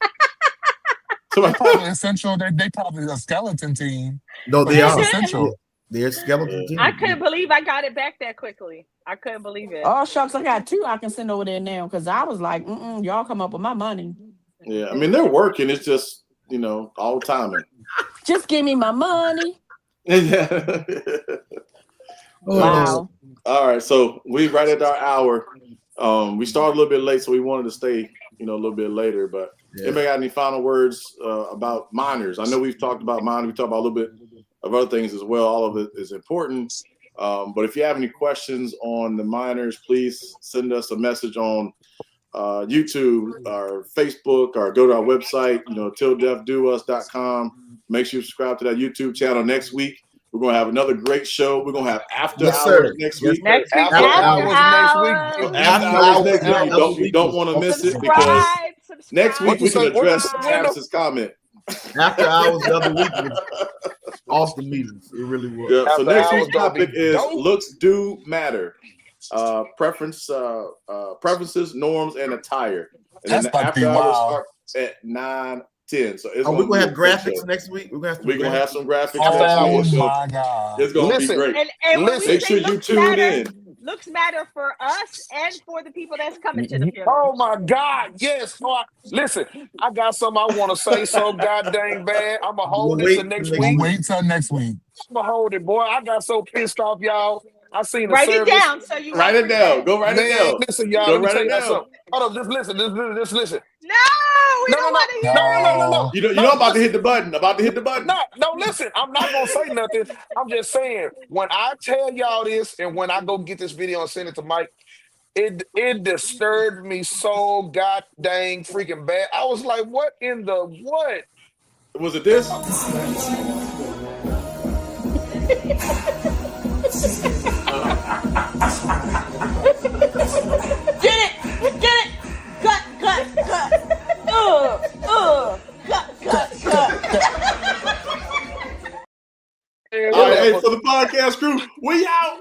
S4: probably essential. They probably a skeleton team.
S5: No, they are
S4: essential.
S5: They're a skeleton team.
S6: I couldn't believe I got it back that quickly. I couldn't believe it.
S1: Oh shucks, I got 2 I can send over there now because I was like, y'all come up with my money.
S3: Yeah, I mean they're working. It's just all timing.
S1: Just give me my money.
S3: Wow. All right, so we right at our hour. We started a little bit late, so we wanted to stay, a little bit later. But anybody got any final words about minors? I know we've talked about minors. We talked about a little bit of other things as well. All of it is important. But if you have any questions on the minors, please send us a message on YouTube or Facebook, or go to our website, tilldeathdous.com. Make sure you subscribe to that YouTube channel. Next week, we're going to have another great show. We're going to have after hours next week.
S6: After hours
S3: next week. You don't want to miss it because next week we can address Travis's comment.
S5: After hours the other week was awesome meetings. It really was.
S3: Yeah, so next week's topic is looks do matter. Preferences, norms, and attire. And then the after hours start at 9:10. So it's
S5: we're gonna have graphics next week. We're
S3: gonna have some graphics.
S4: Oh my God!
S3: It's gonna be great.
S6: And
S3: make sure you tune in.
S6: Looks matter for us and for the people that's coming to the funeral.
S2: Oh my God! Yes. Listen, I got something I want to say so goddamn bad. I'm gonna hold it till next week.
S4: Wait till next week.
S2: I'm gonna hold it, boy. I got so pissed off, y'all. I seen the
S6: write
S2: service.
S6: it down so you
S3: write it down. Go write it down.
S2: Listen, y'all. Let me tell you something. Hold up, just listen. Just listen.
S6: No, we don't want to hear it.
S2: No.
S3: You know I'm about to hit the button.
S2: No, listen. I'm not gonna say nothing. I'm just saying, when I tell y'all this, and when I go get this video and send it to Mike, it disturbed me so god dang freaking bad. I was like, what in the what?
S3: Was it this?
S1: Get it, cut.
S3: All right, hey, for the podcast crew, we out.